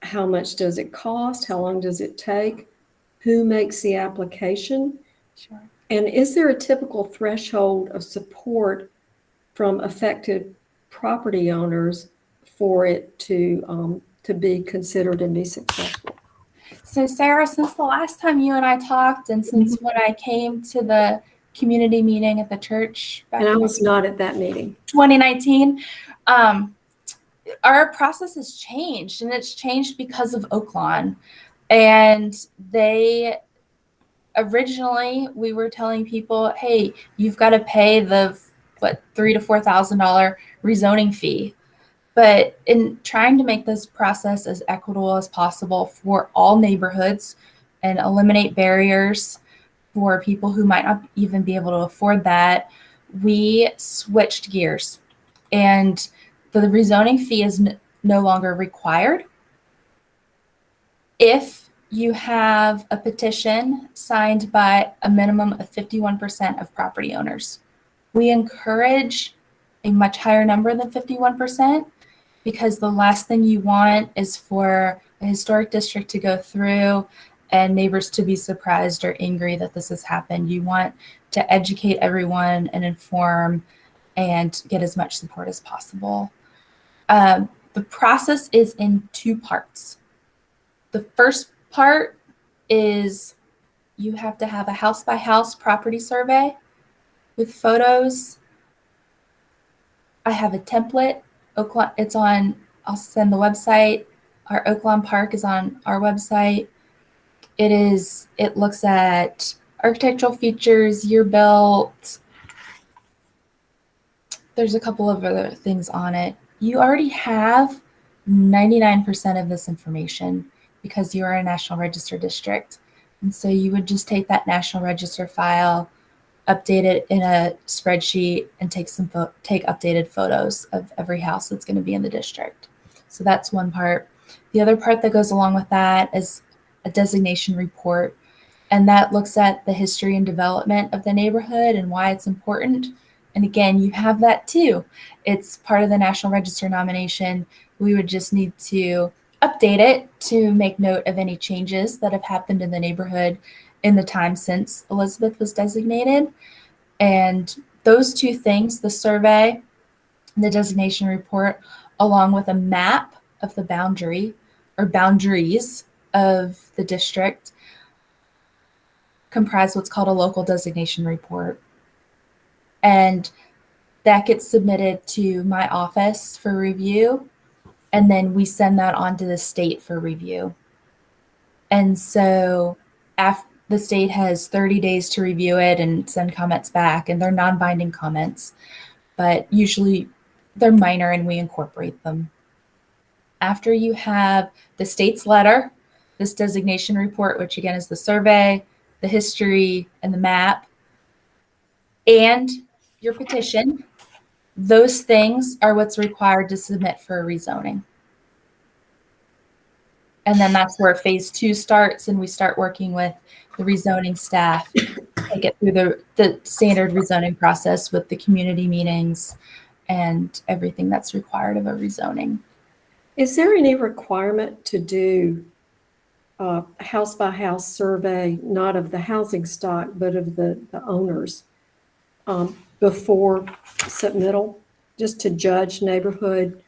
S2: How much does it cost? How long does it take? Who makes the application?
S20: Sure.
S2: And is there a typical threshold of support from affected property owners for it to be considered and be successful?
S20: So Sarah, since the last time you and I talked, and since when I came to the community meeting at the church back
S2: And I was not at that meeting.
S20: 2019, our process has changed, and it's changed because of Oaklawn. And originally we were telling people, hey, you've got to pay the $3,000 to $4,000 rezoning fee. But in trying to make this process as equitable as possible for all neighborhoods and eliminate barriers for people who might not even be able to afford that, we switched gears. And the rezoning fee is no longer required if you have a petition signed by a minimum of 51% of property owners. We encourage a much higher number than 51%, because the last thing you want is for a historic district to go through and neighbors to be surprised or angry that this has happened. You want to educate everyone and inform and get as much support as possible. The process is in 2 parts. The first part is you have to have a house-by-house property survey with photos. I have a template. It's on, I'll send the website. Our Oaklawn Park is on our website. It looks at architectural features, year built. There's a couple of other things on it. You already have 99% of this information because you are a National Register district. And so you would just take that National Register file, update it in a spreadsheet, and take updated photos of every house that's going to be in the district. So that's one part. The other part that goes along with that is a designation report. And that looks at the history and development of the neighborhood and why it's important. And again, you have that too. It's part of the National Register nomination. We would just need to update it to make note of any changes that have happened in the neighborhood in the time since Elizabeth was designated. And those two things, the survey, the designation report, along with a map of the boundary or boundaries of the district, comprise what's called a local designation report. And that gets submitted to my office for review. And then we send that on to the state for review. And so the state has 30 days to review it and send comments back, and they're non-binding comments, but usually they're minor and we incorporate them. After you have the state's letter, this designation report, which again is the survey, the history, and the map, and your petition, those things are what's required to submit for a rezoning. And then that's where phase 2 starts, and we start working with the rezoning staff, take it through the standard rezoning process with the community meetings and everything that's required of a rezoning.
S2: Is there any requirement to do a house-by-house survey, not of the housing stock, but of the owners before submittal, just to judge neighborhood?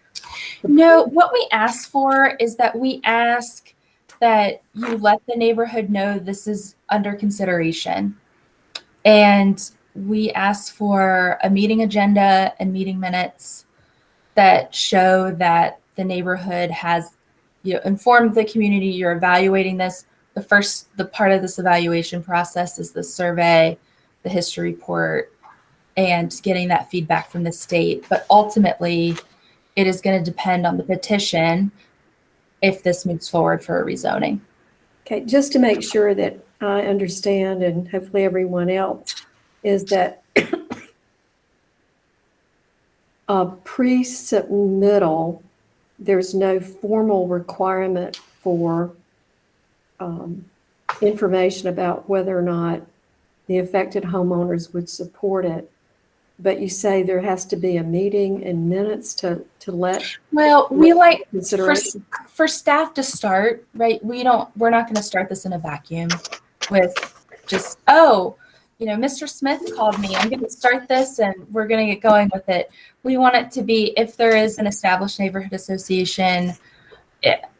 S20: No, what we ask for is that we ask that you let the neighborhood know this is under consideration. And we ask for a meeting agenda and meeting minutes that show that the neighborhood has informed the community you're evaluating this. The part of this evaluation process is the survey, the history report, and getting that feedback from the state. But ultimately, it is going to depend on the petition if this moves forward for a rezoning.
S2: Okay, just to make sure that I understand, and hopefully everyone else, is that pre-submittal, there's no formal requirement for information about whether or not the affected homeowners would support it. But you say there has to be a meeting and minutes to let.
S20: Well, we like
S2: consideration
S20: for staff to start, right? We're not going to start this in a vacuum with just, Mr. Smith called me. I'm going to start this and we're going to get going with it. We want it to be, if there is an established neighborhood association,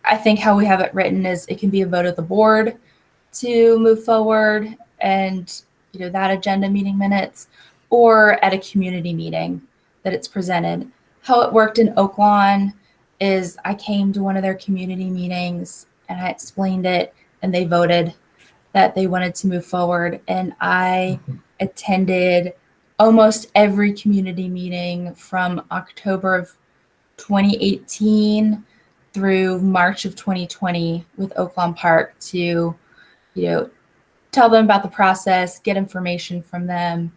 S20: I think how we have it written is it can be a vote of the board to move forward and, that agenda meeting minutes, or at a community meeting that it's presented. How it worked in Oak Lawn is I came to one of their community meetings and I explained it and they voted that they wanted to move forward. And I attended almost every community meeting from October of 2018 through March of 2020 with Oak Lawn Park to, tell them about the process, get information from them,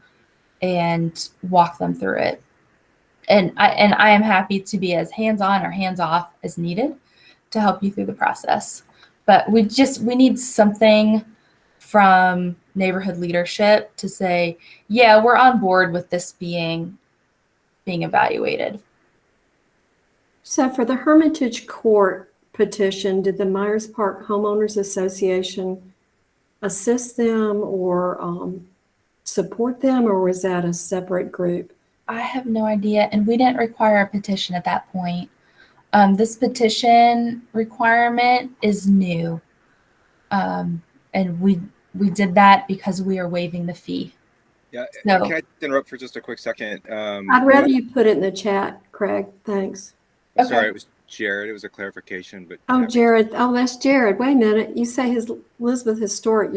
S20: and walk them through it. And I am happy to be as hands-on or hands-off as needed to help you through the process. But we need something from neighborhood leadership to say, yeah, we're on board with this being evaluated.
S2: So for the Hermitage Court petition, did the Myers Park Homeowners Association assist them or support them, or was that a separate group?
S20: I have no idea, and we didn't require a petition at that point. This petition requirement is new, and we did that because we are waiving the fee.
S3: Yeah,
S20: So,
S3: can I interrupt for just a quick second?
S2: I'd rather you put it in the chat, Craig. Thanks.
S3: Sorry, Jared. It was a clarification, but
S2: Oh, Jared. Oh, that's Jared. Wait a minute. You say his Elizabeth Historic.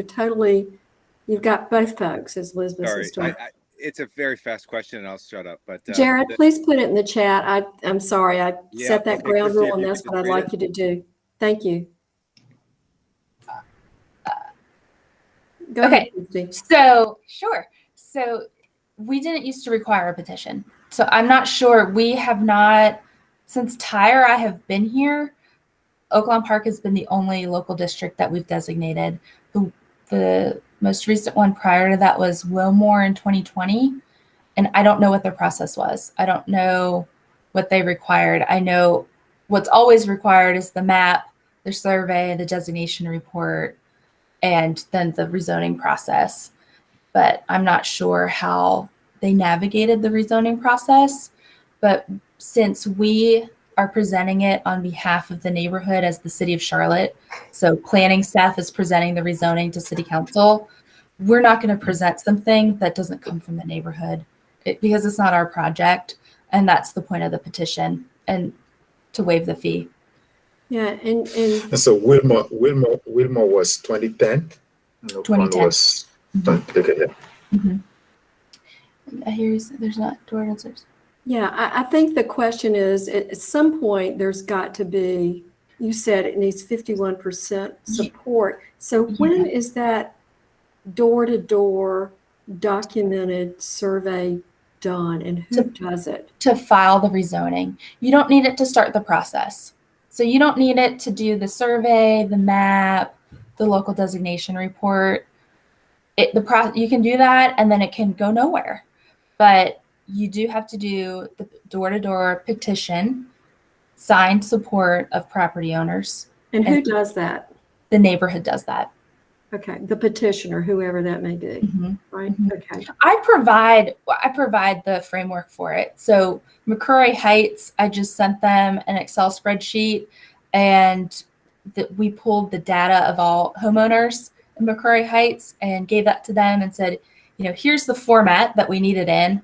S2: You've got both folks as Elizabeth
S3: sorry,
S2: Historic.
S3: it's a very fast question, and I'll shut up. But
S2: Jared, please put it in the chat. I'm sorry. I set that
S3: okay,
S2: ground
S3: Christy,
S2: rule,
S3: if
S2: and
S3: you
S2: that's
S3: could
S2: what
S3: just
S2: I'd
S3: read
S2: like
S3: it.
S2: you to do. Thank you. Go
S20: Okay,
S2: ahead, Christy.
S20: so sure. So we didn't used to require a petition. So I'm not sure. We have not, since Tyre, I have been here, Oaklawn Park has been the only local district that we've designated. The most recent one prior to that was Wilmore in 2020. And I don't know what their process was. I don't know what they required. I know what's always required is the map, the survey, the designation report, and then the rezoning process. But I'm not sure how they navigated the rezoning process. But since we are presenting it on behalf of the neighborhood as the city of Charlotte, so planning staff is presenting the rezoning to city council, we're not going to present something that doesn't come from the neighborhood because it's not our project. And that's the point of the petition, and to waive the fee.
S2: Yeah, and
S21: so Wilmore was 2010.
S20: 2010.
S21: Was okay, yeah.
S20: I hear there's not door answers.
S2: Yeah, I think the question is, at some point, there's got to be, you said it needs 51% support. So when is that door-to-door documented survey done, and who does it?
S20: To file the rezoning. You don't need it to start the process. So you don't need it to do the survey, the map, the local designation report. You can do that and then it can go nowhere. But you do have to do the door-to-door petition, signed support of property owners.
S2: And who does that?
S20: The neighborhood does that.
S2: Okay, the petitioner, whoever that may be, right? Okay.
S20: I provide the framework for it. So McCrory Heights, I just sent them an Excel spreadsheet, and we pulled the data of all homeowners in McCrory Heights and gave that to them and said, here's the format that we need it in.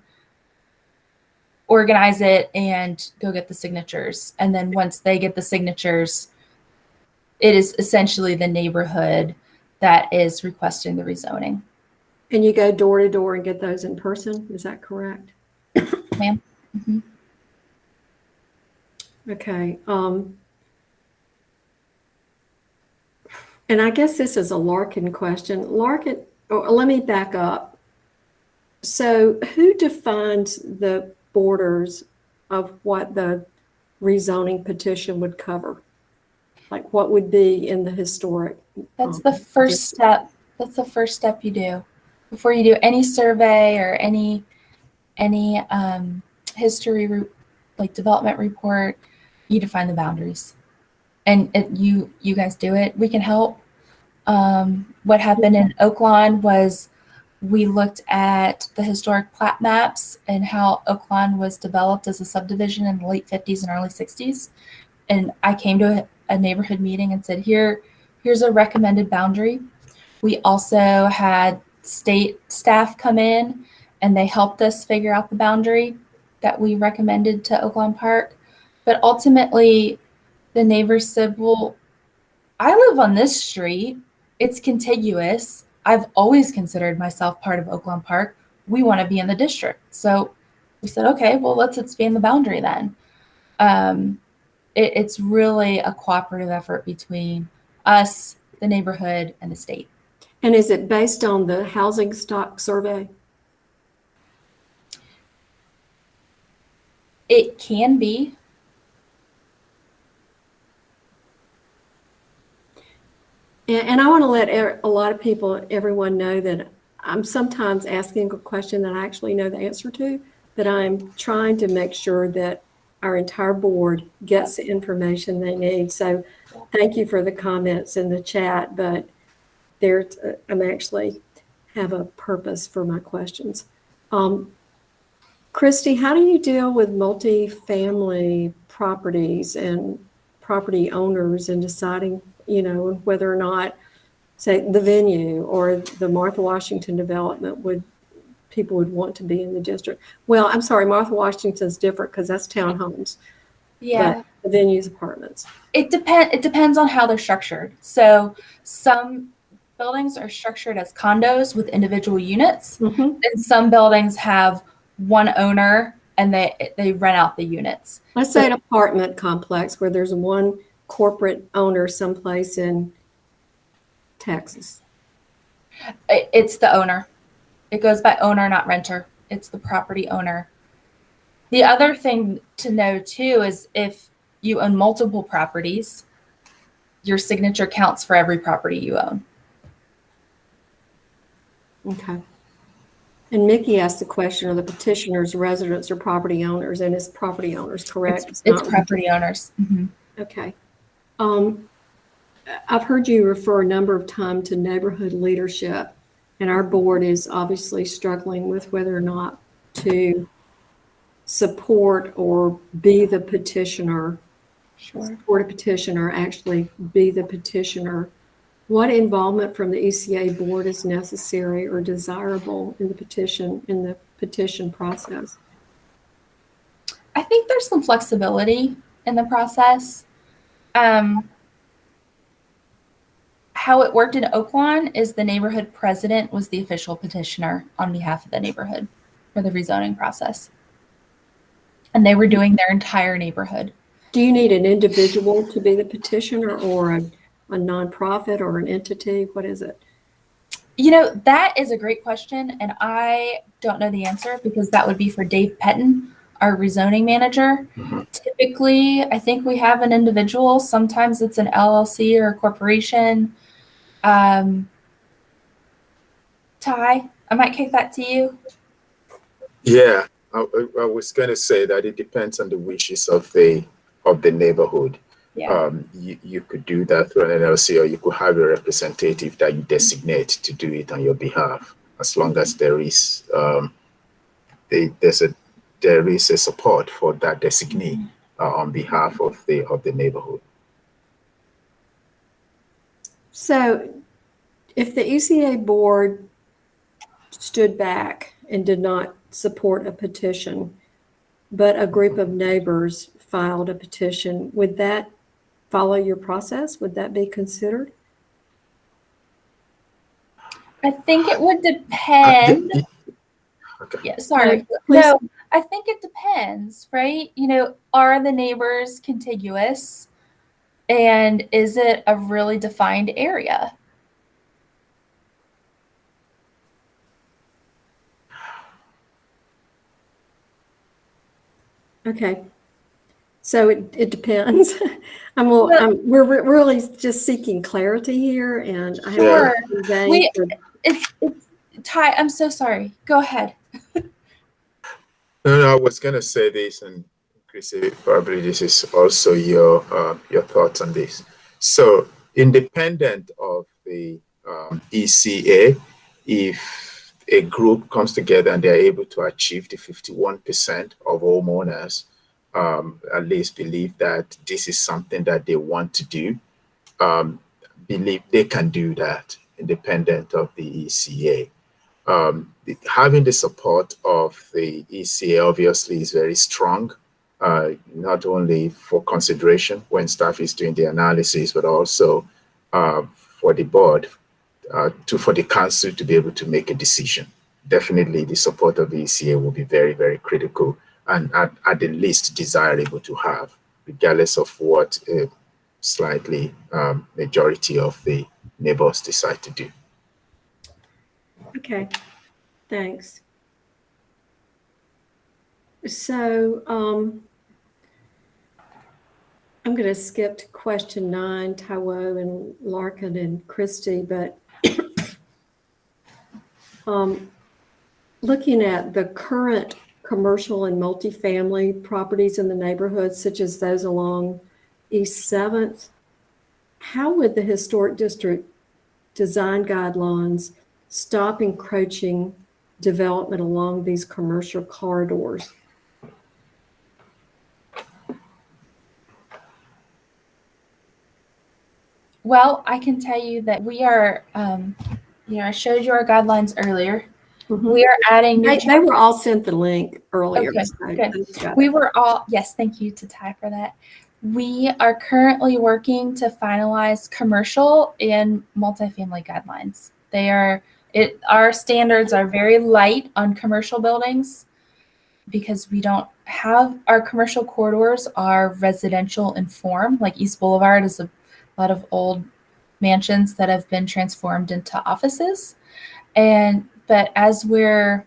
S20: Organize it and go get the signatures. And then once they get the signatures, it is essentially the neighborhood that is requesting the rezoning.
S2: And you go door to door and get those in person, is that correct?
S20: Ma'am?
S2: Okay. And I guess this is a Larkin question. Larkin, let me back up. So who defines the borders of what the rezoning petition would cover? Like what would be in the historic?
S20: That's the first step. That's the first step you do before you do any survey or any history like development report. You define the boundaries, and you guys do it. We can help. What happened in Oaklawn was we looked at the historic plat maps and how Oaklawn was developed as a subdivision in the late 50s and early 60s. And I came to a neighborhood meeting and said, here's a recommended boundary. We also had state staff come in and they helped us figure out the boundary that we recommended to Oaklawn Park. But ultimately, the neighbors said, well, I live on this street. It's contiguous. I've always considered myself part of Oaklawn Park. We want to be in the district. So we said, okay, well, let's expand the boundary then. It's really a cooperative effort between us, the neighborhood, and the state.
S2: And is it based on the housing stock survey?
S20: It can be.
S2: And I want to let a lot of people, everyone know that I'm sometimes asking a question that I actually know the answer to, but I'm trying to make sure that our entire board gets the information they need. So thank you for the comments in the chat, but I'm actually have a purpose for my questions. Christy, how do you deal with multi-family properties and property owners in deciding, whether or not, say, the venue or the Martha Washington development people would want to be in the district? Well, I'm sorry, Martha Washington's different because that's townhomes.
S20: Yeah.
S2: the venues apartments?
S20: It depends on how they're structured. So some buildings are structured as condos with individual units, and some buildings have one owner and they rent out the units.
S2: Let's say an apartment complex where there's one corporate owner someplace in Texas.
S20: It's the owner. It goes by owner, not renter. It's the property owner. The other thing to know too is if you own multiple properties, your signature counts for every property you own.
S2: Okay. And Mickey asked the question, are the petitioners residents or property owners? And it's property owners, correct?
S20: It's property owners. Mm-hmm.
S2: Okay. I've heard you refer a number of times to neighborhood leadership, and our board is obviously struggling with whether or not to support or be the petitioner.
S20: Sure.
S2: Support a petitioner, actually be the petitioner. What involvement from the ECA board is necessary or desirable in the petition process?
S20: I think there's some flexibility in the process. How it worked in Oaklawn is the neighborhood president was the official petitioner on behalf of the neighborhood for the rezoning process. And they were doing their entire neighborhood.
S2: Do you need an individual to be the petitioner or a nonprofit or an entity? What is it?
S20: You know, that is a great question. And I don't know the answer because that would be for Dave Pettin, our rezoning manager. Typically, I think we have an individual. Sometimes it's an LLC or a corporation. Ty, I might kick that to you.
S21: Yeah, I was going to say that it depends on the wishes of the neighborhood.
S20: Yeah.
S21: You could do that through an LLC, or you could have a representative that you designate to do it on your behalf, as long as there is there is a support for that designee on behalf of the neighborhood.
S2: So if the ECA board stood back and did not support a petition, but a group of neighbors filed a petition, would that follow your process? Would that be considered?
S20: I think it would depend.
S21: Okay.
S20: Yeah, sorry.
S2: Please.
S20: No, I think it depends, right? You know, are the neighbors contiguous? And is it a really defined area?
S2: Okay. So it depends. We're really just seeking clarity here, and I have
S20: it's Ty, I'm so sorry. Go ahead.
S21: No, I was going to say this, and Chrissy, probably this is also your thoughts on this. So, independent of the ECA, if a group comes together and they're able to achieve the 51% of homeowners, at least believe that this is something that they want to do, believe they can do that independent of the ECA. Having the support of the ECA obviously is very strong, not only for consideration when staff is doing the analysis, but also for the board, for the council to be able to make a decision. Definitely the support of the ECA will be very, very critical and at the least desirable to have, regardless of what a slightly majority of the neighbors decide to do.
S2: Okay, thanks. So I'm going to skip to question 9, Taiwo and Larkin and Christy, but looking at the current commercial and multifamily properties in the neighborhood, such as those along East 7th, how would the historic district design guidelines stop encroaching development along these commercial corridors?
S20: Well, I can tell you that we are, I showed you our guidelines earlier.
S2: Mm-hmm.
S20: We are adding new
S2: They were all sent the link earlier.
S20: Okay,
S2: so
S20: good.
S2: those got
S20: We
S2: it.
S20: were all, yes, thank you to Ty for that. We are currently working to finalize commercial and multifamily guidelines. Our standards are very light on commercial buildings because we don't have, our commercial corridors are residential in form. Like East Boulevard is a lot of old mansions that have been transformed into offices. But as we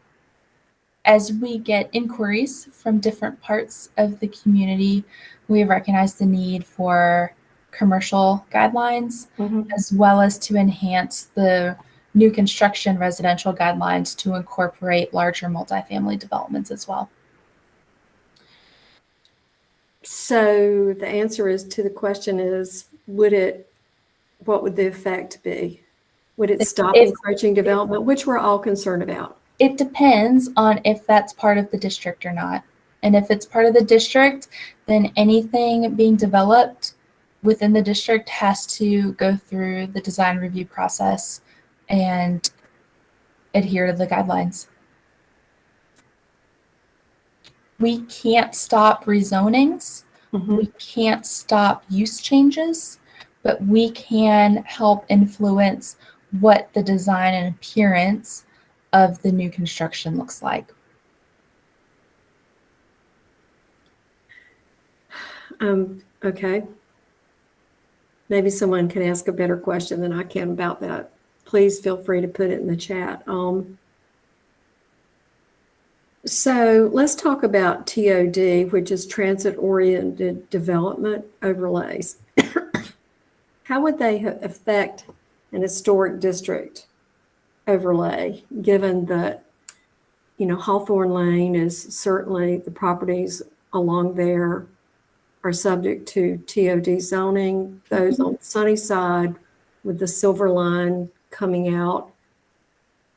S20: get inquiries from different parts of the community, we have recognized the need for commercial guidelines, as well as to enhance the new construction residential guidelines to incorporate larger multifamily developments as well.
S2: So the answer is to the question is, what would the effect be? Would it stop encroaching development, which we're all concerned about?
S20: It depends on if that's part of the district or not. And if it's part of the district, then anything being developed within the district has to go through the design review process and adhere to the guidelines. We can't stop rezonings. We can't stop use changes, but we can help influence what the design and appearance of the new construction looks like.
S2: Okay. Maybe someone can ask a better question than I can about that. Please feel free to put it in the chat. So let's talk about TOD, which is transit-oriented development overlays. How would they affect an historic district overlay, given that, Hawthorne Lane is certainly, the properties along there are subject to TOD zoning. Those on Sunnyside with the Silver Line coming out,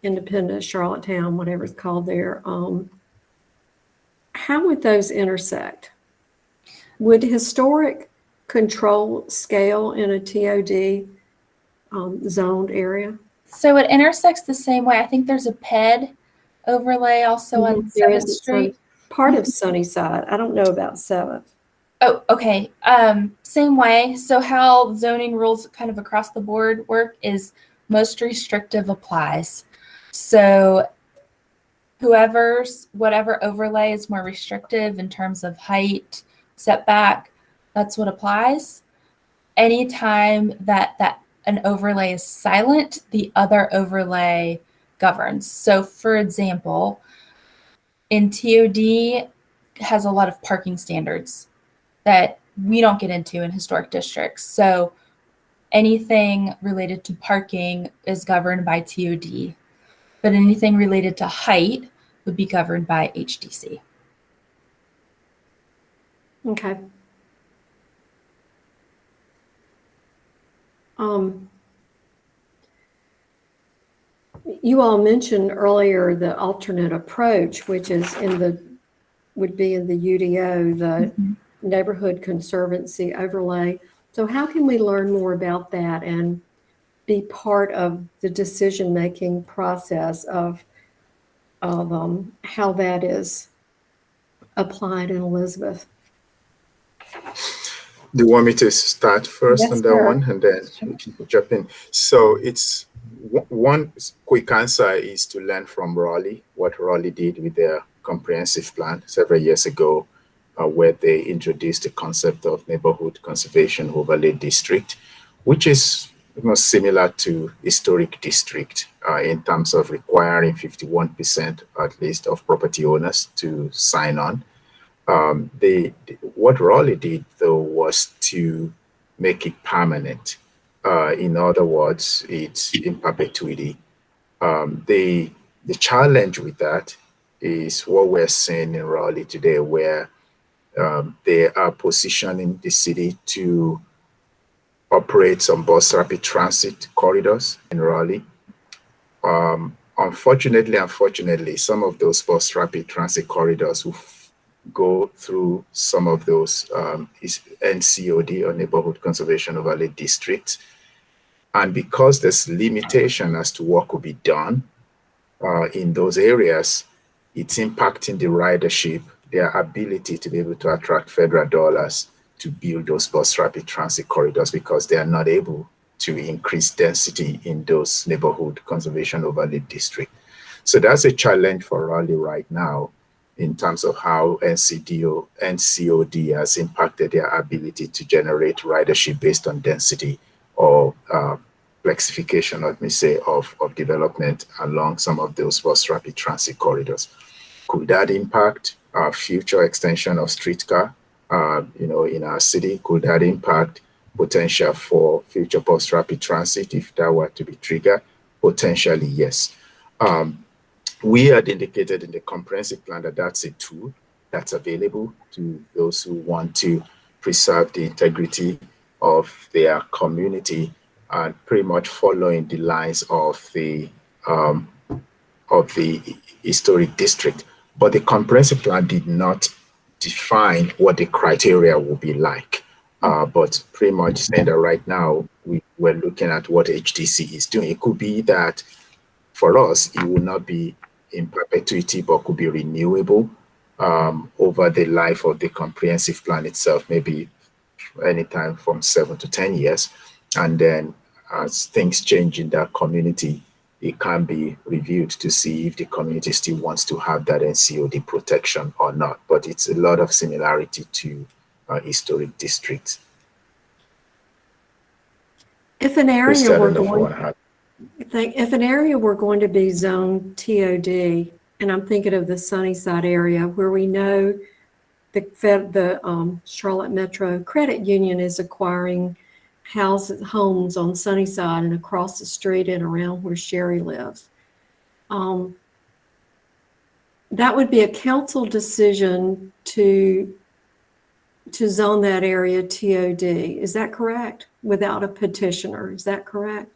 S2: Independence, Charlottetown, whatever it's called there. How would those intersect? Would historic control scale in a TOD zoned area?
S20: So it intersects the same way. I think there's a PED overlay also on 7th Street.
S2: Part of Sunnyside. I don't know about 7th.
S20: Oh, okay. Same way. So how zoning rules kind of across the board work is most restrictive applies. So whatever overlay is more restrictive in terms of height, setback, that's what applies. Anytime that an overlay is silent, the other overlay governs. So for example, in TOD has a lot of parking standards that we don't get into in historic districts. So anything related to parking is governed by TOD, but anything related to height would be governed by HDC.
S2: Okay. You all mentioned earlier the alternate approach, which is would be in the UDO, the Neighborhood Conservancy Overlay. So how can we learn more about that and be part of the decision-making process of how that is applied in Elizabeth?
S21: Do you want me to start first
S2: Yes,
S21: on that
S2: sir.
S21: one, and then we can jump in? So it's one quick answer is to learn from Raleigh, what Raleigh did with their comprehensive plan several years ago, where they introduced the concept of neighborhood conservation overlay district, which is almost similar to historic district in terms of requiring 51% at least of property owners to sign on. What Raleigh did, though, was to make it permanent. In other words, it's in perpetuity. The challenge with that is what we're seeing in Raleigh today, where they are positioning the city to operate some bus rapid transit corridors in Raleigh. Unfortunately, some of those bus rapid transit corridors will go through some of those NCOD, or Neighborhood Conservation Overlay districts. And because there's limitation as to what could be done in those areas, it's impacting the ridership, their ability to be able to attract federal dollars to build those bus rapid transit corridors because they are not able to increase density in those neighborhood conservation overlay districts. So that's a challenge for Raleigh right now in terms of how NCOD has impacted their ability to generate ridership based on density or flexification, let me say, of development along some of those bus rapid transit corridors. Could that impact our future extension of streetcar, in our city? Could that impact potential for future bus rapid transit if that were to be triggered? Potentially, yes. We had indicated in the comprehensive plan that that's a tool that's available to those who want to preserve the integrity of their community and pretty much following the lines of the historic district. But the comprehensive plan did not define what the criteria will be like. But pretty much saying that right now, we're looking at what HDC is doing. It could be that for us, it will not be in perpetuity, but could be renewable over the life of the comprehensive plan itself, maybe anytime from 7 to 10 years. And then as things change in that community, it can be reviewed to see if the community still wants to have that NCOD protection or not. But it's a lot of similarity to historic districts.
S2: If an area
S21: Christy, I
S2: were
S21: don't know if you
S2: going,
S21: want to have.
S2: if an area were going to be zoned TOD, and I'm thinking of the Sunnyside area where we know the Charlotte Metro Credit Union is acquiring homes on Sunnyside and across the street and around where Sherry lives. That would be a council decision to zone that area TOD. Is that correct? Without a petitioner, is that correct?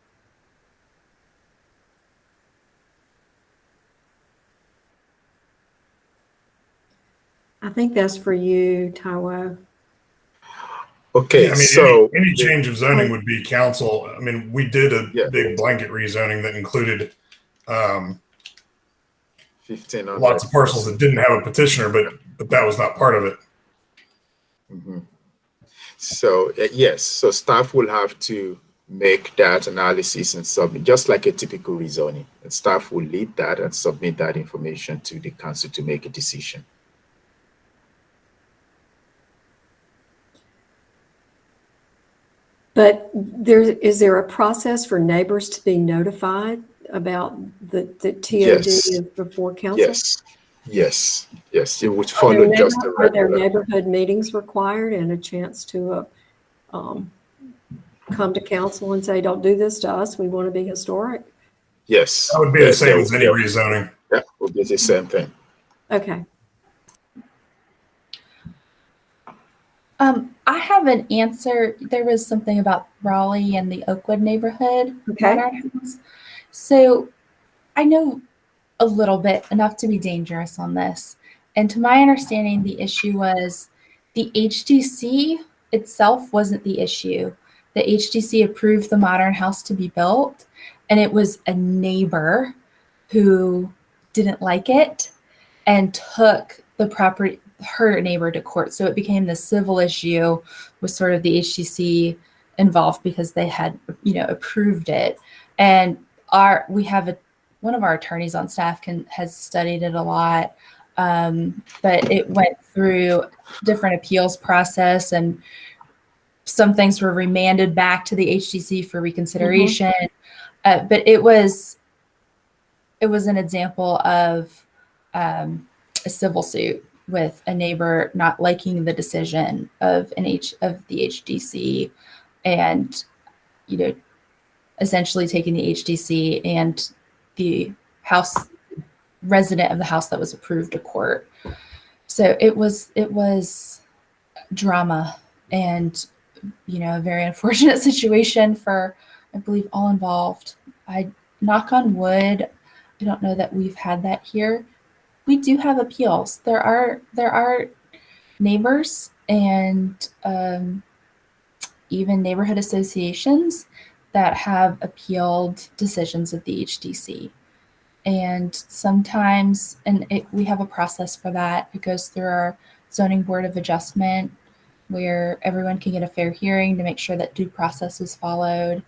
S2: I think that's for you, Taiwo.
S21: Okay,
S22: Yeah, I mean,
S21: so
S22: any change of zoning would be council. I mean, we did a big blanket rezoning that included
S21: 1,500
S22: lots of parcels that didn't have a petitioner, but that was not part of it.
S21: Mm-hmm. So yes, so staff will have to make that analysis and submit, just like a typical rezoning. And staff will lead that and submit that information to the council to make a decision.
S2: But is there a process for neighbors to be notified about the TOD
S21: Yes.
S2: before council?
S21: Yes. It would follow just the
S2: Are there
S21: regular.
S2: neighborhood meetings required and a chance to come to council and say, don't do this to us, we want to be historic?
S21: Yes.
S22: That would be the same as any rezoning.
S21: Yeah, it would be the same thing.
S2: Okay.
S20: I have an answer. There was something about Raleigh and the Oakwood neighborhood.
S2: Okay.
S20: So I know a little bit, enough to be dangerous on this. And to my understanding, the issue was the HDC itself wasn't the issue. The HDC approved the modern house to be built, and it was a neighbor who didn't like it and took the property, her neighbor, to court. So it became the civil issue with sort of the HDC involved because they had, approved it. And we have one of our attorneys on staff has studied it a lot, but it went through different appeals process, and some things were remanded back to the HDC for reconsideration. Mm-hmm. But it was an example of a civil suit with a neighbor not liking the decision of the HDC, and essentially taking the HDC and the house resident of the house that was approved to court. So it was drama and a very unfortunate situation for, I believe, all involved. I knock on wood, I don't know that we've had that here. We do have appeals. There are neighbors and even neighborhood associations that have appealed decisions of the HDC. And sometimes, we have a process for that. It goes through our zoning board of adjustment where everyone can get a fair hearing to make sure that due process is followed,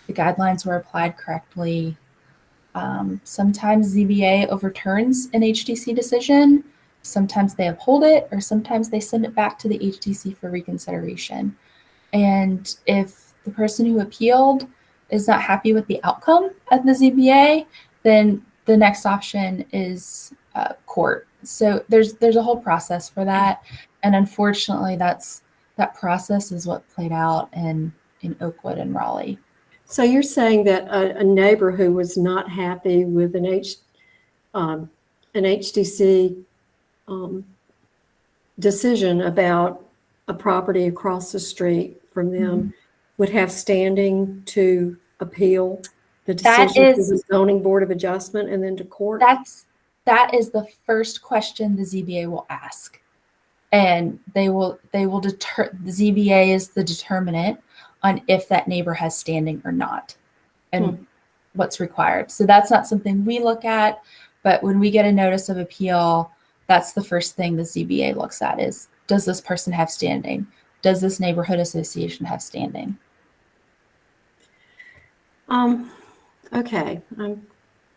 S20: the guidelines were applied correctly. Sometimes ZBA overturns an HDC decision, sometimes they uphold it, or sometimes they send it back to the HDC for reconsideration. And if the person who appealed is not happy with the outcome at the ZBA, then the next option is court. So there's a whole process for that. And unfortunately, that process is what played out in Oakwood and Raleigh.
S2: So you're saying that a neighbor who was not happy with an HDC decision about a property across the street from them would have standing to appeal the decision to the zoning board of adjustment and then to court?
S20: That is the first question the ZBA will ask. And they will the ZBA is the determinant on if that neighbor has standing or not and what's required. So that's not something we look at, but when we get a notice of appeal, that's the first thing the ZBA looks at is, does this person have standing? Does this neighborhood association have standing?
S2: Okay, I'm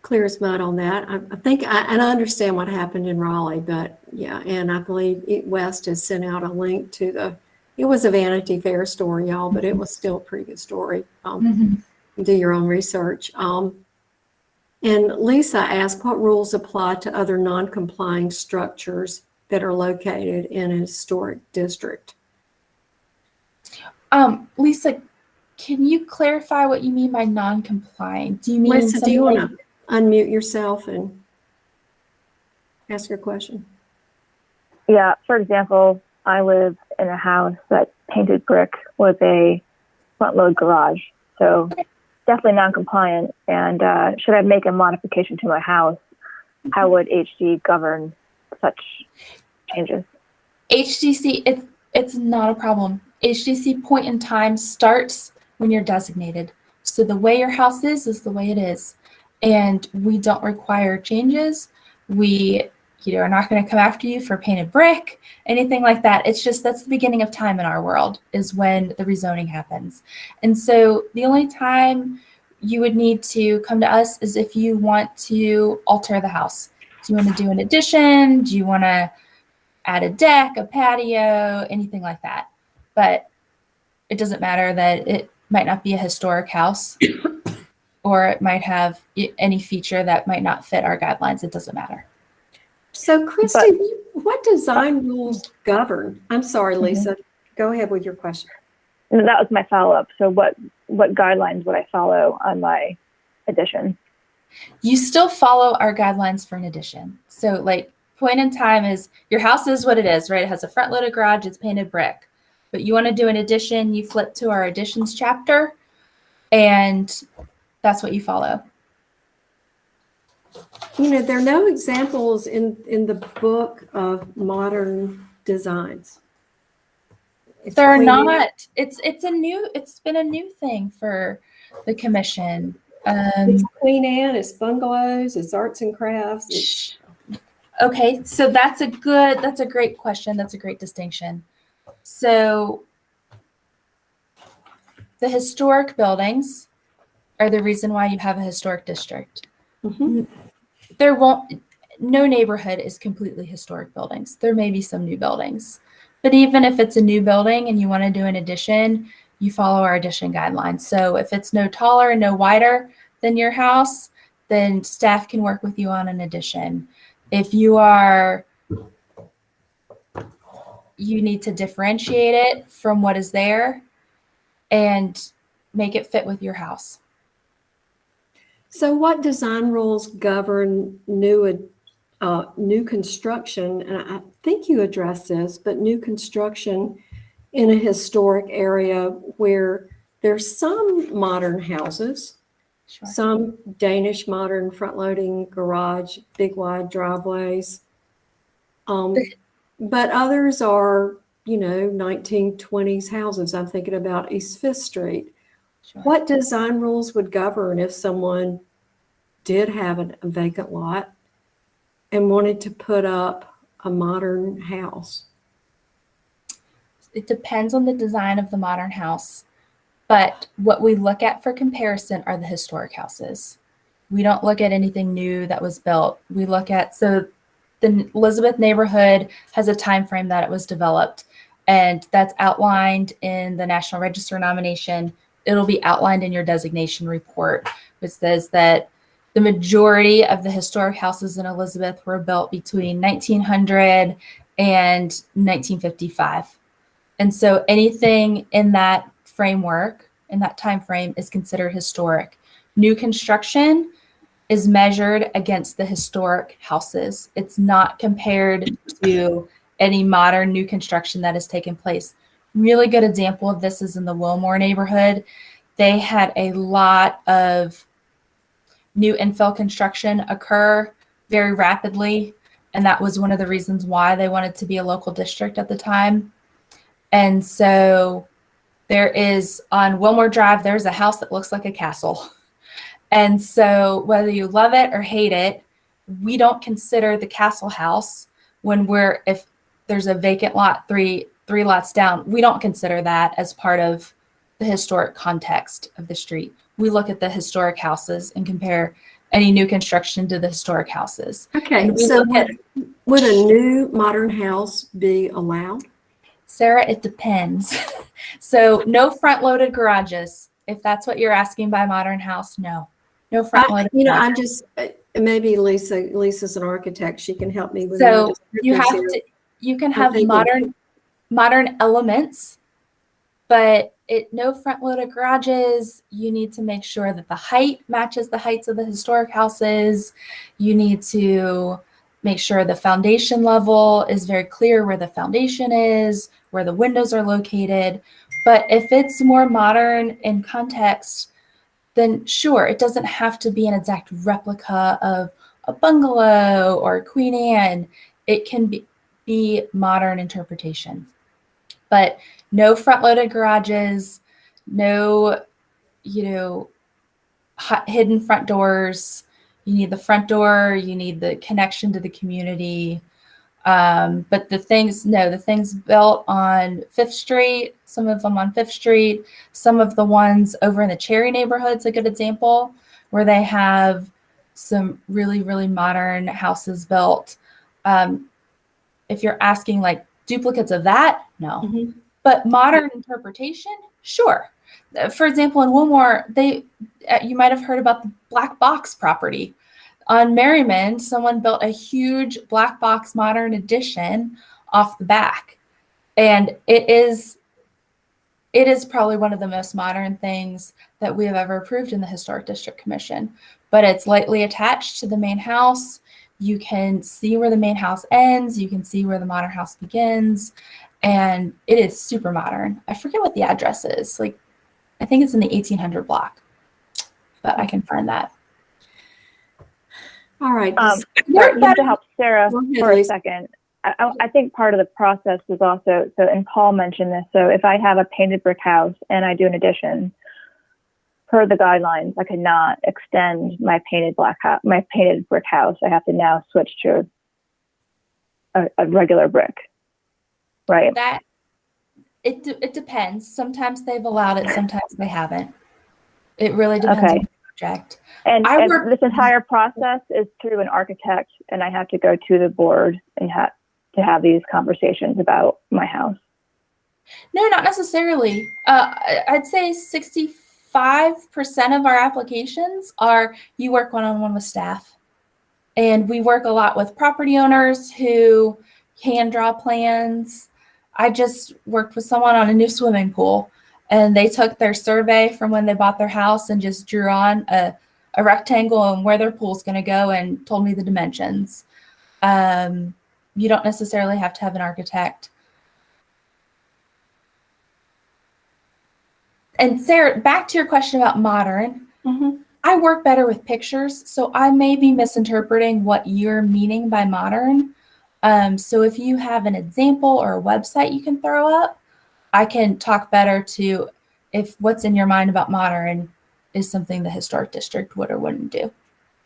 S2: clear as mud on that. I think, and I understand what happened in Raleigh, but yeah, and I believe West has sent out a link to it was a Vanity Fair story, y'all, but it was still a pretty good story. Do your own research. And Lisa asked, what rules apply to other non-complying structures that are located in a historic district?
S20: Lisa, can you clarify what you mean by non-complying? Do you mean
S2: Lisa, do you want to unmute yourself and ask your question?
S12: Yeah, for example, I live in a house that's painted brick with a front load garage. So definitely non-compliant. And should I make a modification to my house, how would HD govern such changes?
S20: HDC, it's not a problem. HDC point in time starts when you're designated. So the way your house is the way it is. And we don't require changes. We are not going to come after you for painted brick, anything like that. It's just that's the beginning of time in our world is when the rezoning happens. And so the only time you would need to come to us is if you want to alter the house. Do you want to do an addition? Do you want to add a deck, a patio, anything like that? But it doesn't matter that it might not be a historic house or it might have any feature that might not fit our guidelines. It doesn't matter.
S2: So, Christy, what design rules govern? I'm sorry, Lisa. Go ahead with your question.
S12: And that was my follow-up. So what guidelines would I follow on my addition?
S20: You still follow our guidelines for an addition. So like point in time is your house is what it is, right? It has a front loaded garage, it's painted brick. But you want to do an addition, you flip to our additions chapter, and that's what you follow.
S2: There are no examples in the book of modern designs.
S20: There are not. It's been a new thing for the commission.
S2: It's Queen Anne, it's bungalows, it's arts and crafts.
S20: Okay, so that's a great question. That's a great distinction. So the historic buildings are the reason why you have a historic district. No neighborhood is completely historic buildings. There may be some new buildings, but even if it's a new building and you want to do an addition, you follow our addition guidelines. So if it's no taller and no wider than your house, then staff can work with you on an addition. If you need to differentiate it from what is there and make it fit with your house.
S2: So what design rules govern new construction? And I think you addressed this, but new construction in a historic area where there's some modern houses, some Danish modern front-loading garage, big wide driveways, but others are, 1920s houses. I'm thinking about East 5th Street. What design rules would govern if someone did have a vacant lot and wanted to put up a modern house?
S20: it depends on the design of the modern house. But what we look at for comparison are the historic houses. We don't look at anything new that was built. We look at, so the Elizabeth neighborhood has a time frame that it was developed, and that's outlined in the National Register nomination. It'll be outlined in your designation report, which says that the majority of the historic houses in Elizabeth were built between 1900 and 1955. And so anything in that framework, in that time frame, is considered historic. New construction is measured against the historic houses. It's not compared to any modern new construction that has taken place. Really good example of this is in the Wilmore neighborhood. They had a lot of new infill construction occur very rapidly, and that was one of the reasons why they wanted to be a local district at the time. And so there is, on Wilmore Drive, there's a house that looks like a castle. And so whether you love it or hate it, we don't consider the castle house when if there's a vacant lot three lots down, we don't consider that as part of the historic context of the street. We look at the historic houses and compare any new construction to the historic houses.
S2: Okay, so would a new modern house be allowed?
S20: Sarah, it depends. So no front-loaded garages. If that's what you're asking by modern house, no. No front-loaded garages.
S2: Maybe Lisa's an architect. She can help me with
S20: so you can have modern elements, but no front-loaded garages. You need to make sure that the height matches the heights of the historic houses. You need to make sure the foundation level is very clear where the foundation is, where the windows are located. But if it's more modern in context, then sure, it doesn't have to be an exact replica of a bungalow or Queen Anne. It can be modern interpretation. But no front-loaded garages, no, hidden front doors. You need the front door, you need the connection to the community. But the things built on Fifth Street, some of them on Fifth Street, some of the ones over in the Cherry neighborhood's a good example, where they have some really, really modern houses built. If you're asking like duplicates of that, no. Mm-hmm. But modern interpretation, sure. For example, in Wilmore, you might have heard about the black box property. On Merriman, someone built a huge black box modern addition off the back. And it is probably one of the most modern things that we have ever approved in the Historic District Commission. But it's lightly attached to the main house. You can see where the main house ends. You can see where the modern house begins. And it is super modern. I forget what the address is. I think it's in the 1800 block, but I can find that.
S2: All right.
S12: Sorry, just to help Sarah for a second. I think part of the process is also, and Paul mentioned this, so if I have a painted brick house and I do an addition, per the guidelines, I could not extend my painted brick house. I have to now switch to a regular brick, right?
S20: It depends. Sometimes they've allowed it, sometimes they haven't. It really depends on the project.
S12: And this entire process is through an architect, and I have to go to the board and to have these conversations about my house.
S20: No, not necessarily. I'd say 65% of our applications are you work one-on-one with staff. And we work a lot with property owners who hand draw plans. I just worked with someone on a new swimming pool, and they took their survey from when they bought their house and just drew on a rectangle and where their pool's going to go and told me the dimensions. You don't necessarily have to have an architect. And Sarah, back to your question about modern. Mm-hmm. I work better with pictures, so I may be misinterpreting what you're meaning by modern. So if you have an example or a website you can throw up, I can talk better to if what's in your mind about modern is something the historic district would or wouldn't do.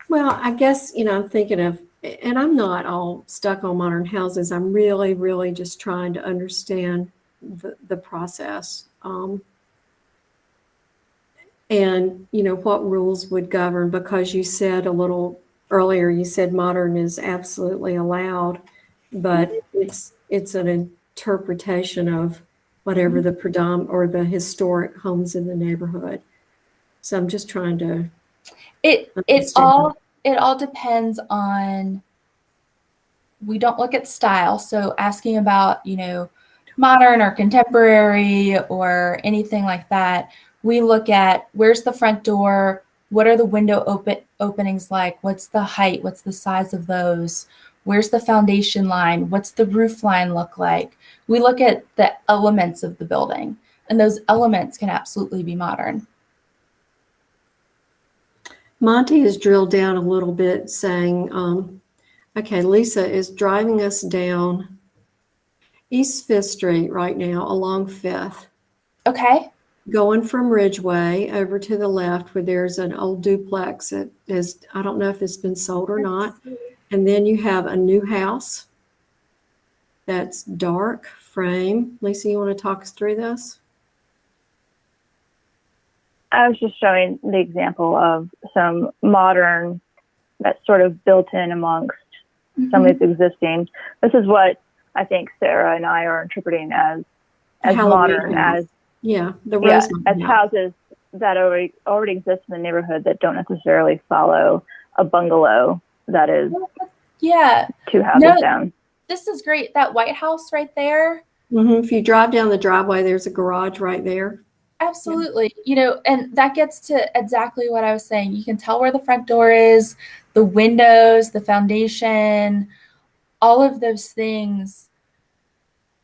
S2: Well, I guess, I'm thinking of, and I'm not all stuck on modern houses. I'm really, really just trying to understand the process. And, you know, what rules would govern, because you said a little earlier, you said modern is absolutely allowed, but it's an interpretation of whatever the predominant or the historic homes in the neighborhood. So I'm just trying to
S20: It
S2: understand.
S20: all depends on, we don't look at style. So asking about, you know, modern or contemporary or anything like that, we look at where's the front door, what are the window openings like, what's the height, what's the size of those, where's the foundation line, what's the roof line look like. We look at the elements of the building, and those elements can absolutely be modern.
S2: Monty has drilled down a little bit, saying, okay, Lisa is driving us down East Fifth Street right now along Fifth.
S20: Okay.
S2: Going from Ridgeway over to the left where there's an old duplex that is, I don't know if it's been sold or not. And then you have a new house that's dark frame. Lisa, you want to talk us through this?
S12: I was just showing the example of some modern that's sort of built in amongst some of these existing. This is what I think Sarah and I are interpreting as modern, as as houses that already exist in the neighborhood that don't necessarily follow a bungalow that is two houses down.
S20: This is great. That White House right there.
S2: If you drive down the driveway, there's a garage right there.
S20: Absolutely. You know, and that gets to exactly what I was saying. You can tell where the front door is, the windows, the foundation, all of those things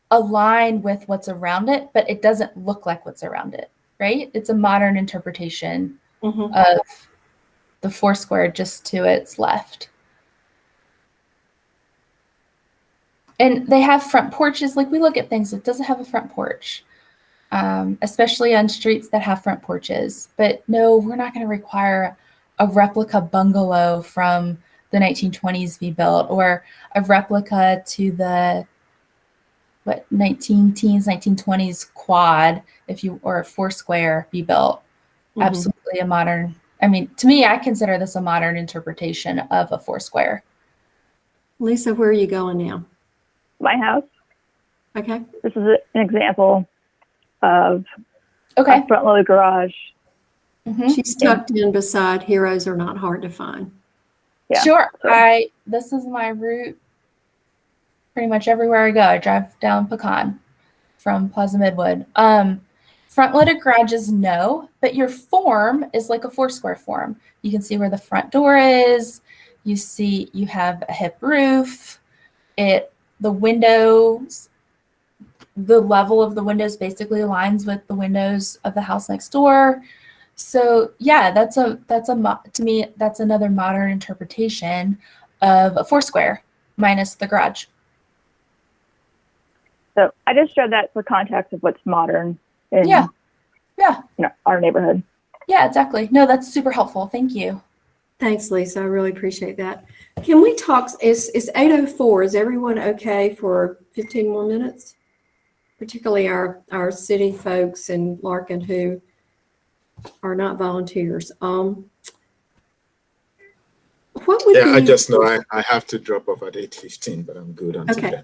S20: align with what's around it, but it doesn't look like what's around it, right? It's a modern interpretation of the Foursquare just to its left. And they have front porches. Like, we look at things that doesn't have a front porch, especially on streets that have front porches. But no, we're not going to require a replica bungalow from the 1920s be built, or a replica to the 1920s quad, or a Foursquare be built. Absolutely a modern. I mean, to me, I consider this a modern interpretation of a Foursquare.
S2: Lisa, where are you going now?
S12: My house.
S2: Okay.
S12: This is an example of a front-loaded garage.
S2: She's tucked in beside Heroes Are Not Hard to Find.
S12: Yeah.
S20: Sure. This is my route pretty much everywhere I go. I drive down Pecan from Plaza Midwood. Front-loaded garages, no, but your form is like a Foursquare form. You can see where the front door is. You see you have a hip roof. The windows, the level of the windows basically aligns with the windows of the house next door. So yeah, to me, that's another modern interpretation of a Foursquare minus the garage.
S12: So I just showed that for context of what's modern in our neighborhood.
S20: Yeah, exactly. No, that's super helpful. Thank you.
S2: Thanks, Lisa. I really appreciate that. Can we talk? It's 8:04. Is everyone okay for 15 more minutes? Particularly our city folks in Larkin who are not volunteers. What would
S21: I just know I have to drop off at 8:15, but I'm good until then.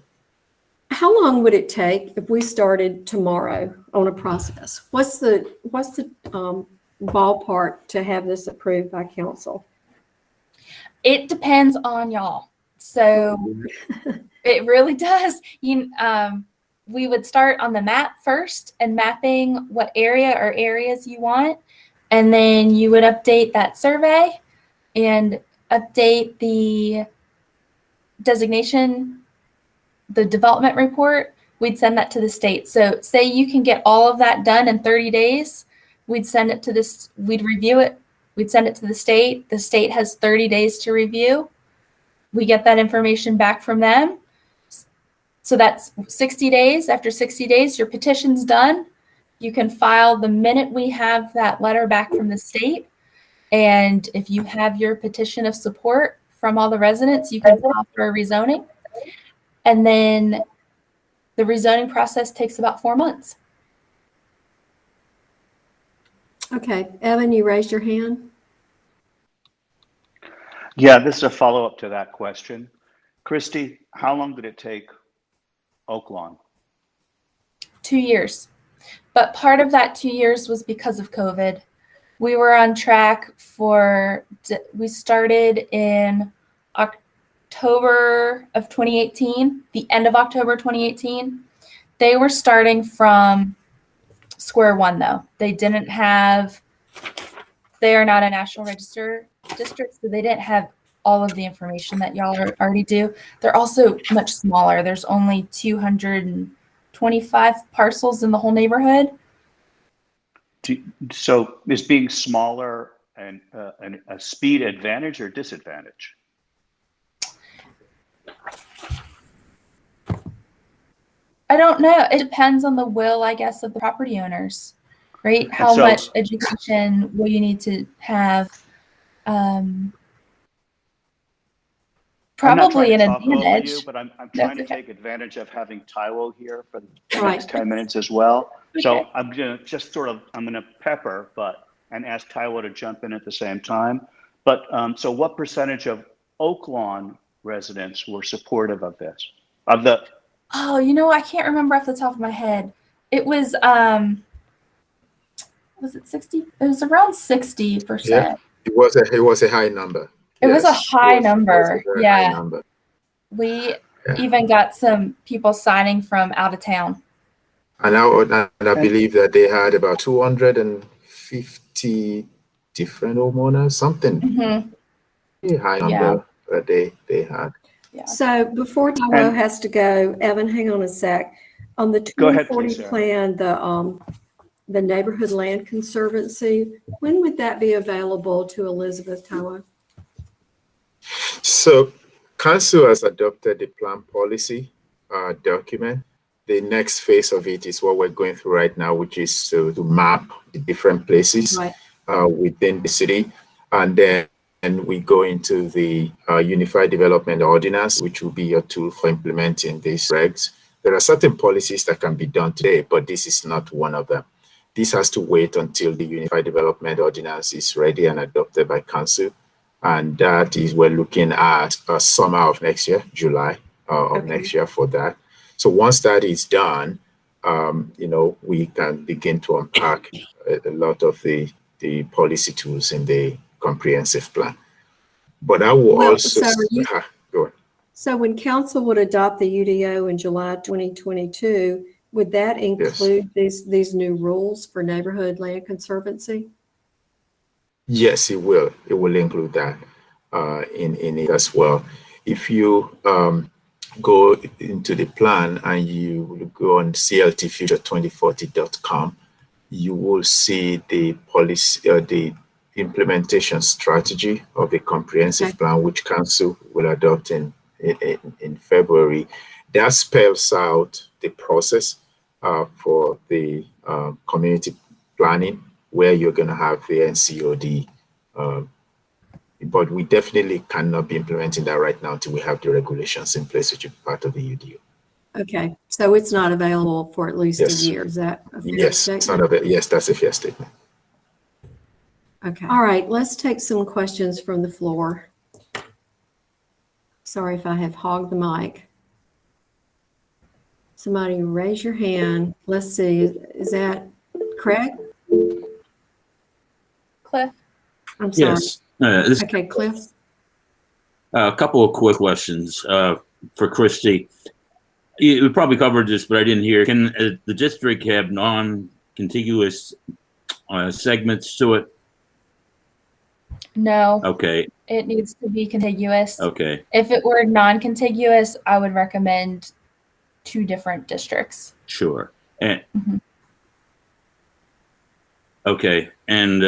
S2: How long would it take if we started tomorrow on a process? What's the ballpark to have this approved by council?
S20: It depends on y'all. So it really does. We would start on the map first and mapping what area or areas you want. And then you would update that survey and update the designation, the development report. We'd send that to the state. So say you can get all of that done in 30 days. We'd send it to this, we'd review it. We'd send it to the state. The state has 30 days to review. We get that information back from them. So that's 60 days. After 60 days, your petition's done. You can file the minute we have that letter back from the state. And if you have your petition of support from all the residents, you can file for a rezoning. And then the rezoning process takes about 4 months.
S2: Okay, Evan, you raised your hand.
S6: Yeah, this is a follow-up to that question. Christy, how long did it take Oaklawn?
S20: 2 years. But part of that 2 years was because of COVID. We were on track we started in October of 2018, the end of October 2018. They were starting from square one though. They are not a National Register district, so they didn't have all of the information that y'all already do. They're also much smaller. There's only 225 parcels in the whole neighborhood.
S6: So is being smaller a speed advantage or disadvantage?
S20: I don't know. It depends on the will, I guess, of the property owners, right? How much education will you need to have? Probably an advantage.
S6: You, but I'm trying to take advantage of having Taiwo here for the next 10 minutes as well. Okay. So I'm gonna just I'm gonna pepper, and ask Taiwo to jump in at the same time. But so what percentage of Oaklawn residents were supportive of this?
S20: Oh, I can't remember off the top of my head. It was it 60? It was around 60%.
S21: Yeah, it was a high number.
S20: It was a high number. Yeah.
S21: High number.
S20: We even got some people signing from out of town.
S21: And I believe that they had about 250 different homeowners, something. Mm-hmm. High number that they had.
S2: Yeah. So before Taiwo has to go, Evan, hang on a sec. On the 2040 plan, the Neighborhood Land Conservancy, when would that be available to Elizabeth, Taiwo?
S21: So Council has adopted the plan policy document. The next phase of it is what we're going through right now, which is to map the different places within the city. And then we go into the Unified Development Ordinance, which will be your tool for implementing these regs. There are certain policies that can be done today, but this is not one of them. This has to wait until the Unified Development Ordinance is ready and adopted by Council. And that is, we're looking at summer of next year, July of next year for that. So once that is done, we can begin to unpack a lot of the policy tools in the comprehensive plan. But I will also go on.
S2: So when Council would adopt the UDO in July 2022, would that include these new rules for Neighborhood Land Conservancy?
S21: Yes, it will. It will include that in it as well. If you go into the plan and you go on cltfuture2040.com, you will see the policy, the implementation strategy of the comprehensive plan, which Council will adopt in February. That spells out the process for the community planning, where you're going to have the NCOD. But we definitely cannot be implementing that right now until we have the regulations in place, which is part of the UDO.
S2: Okay, so it's not available for at least a year. Is that a fair statement?
S21: It's not available. Yes, that's a fair statement.
S2: Okay. All right, let's take some questions from the floor. Sorry if I have hogged the mic. Somebody raise your hand. Let's see. Is that Craig?
S20: Cliff?
S2: I'm sorry.
S19: Yes.
S2: Okay, Cliff.
S19: A couple of quick questions for Christy. We probably covered this, but I didn't hear. Can the district have non-contiguous segments to it?
S20: No.
S19: Okay.
S20: It needs to be contiguous.
S19: Okay.
S20: If it were non-contiguous, I would recommend 2 different districts.
S19: Sure. And okay, and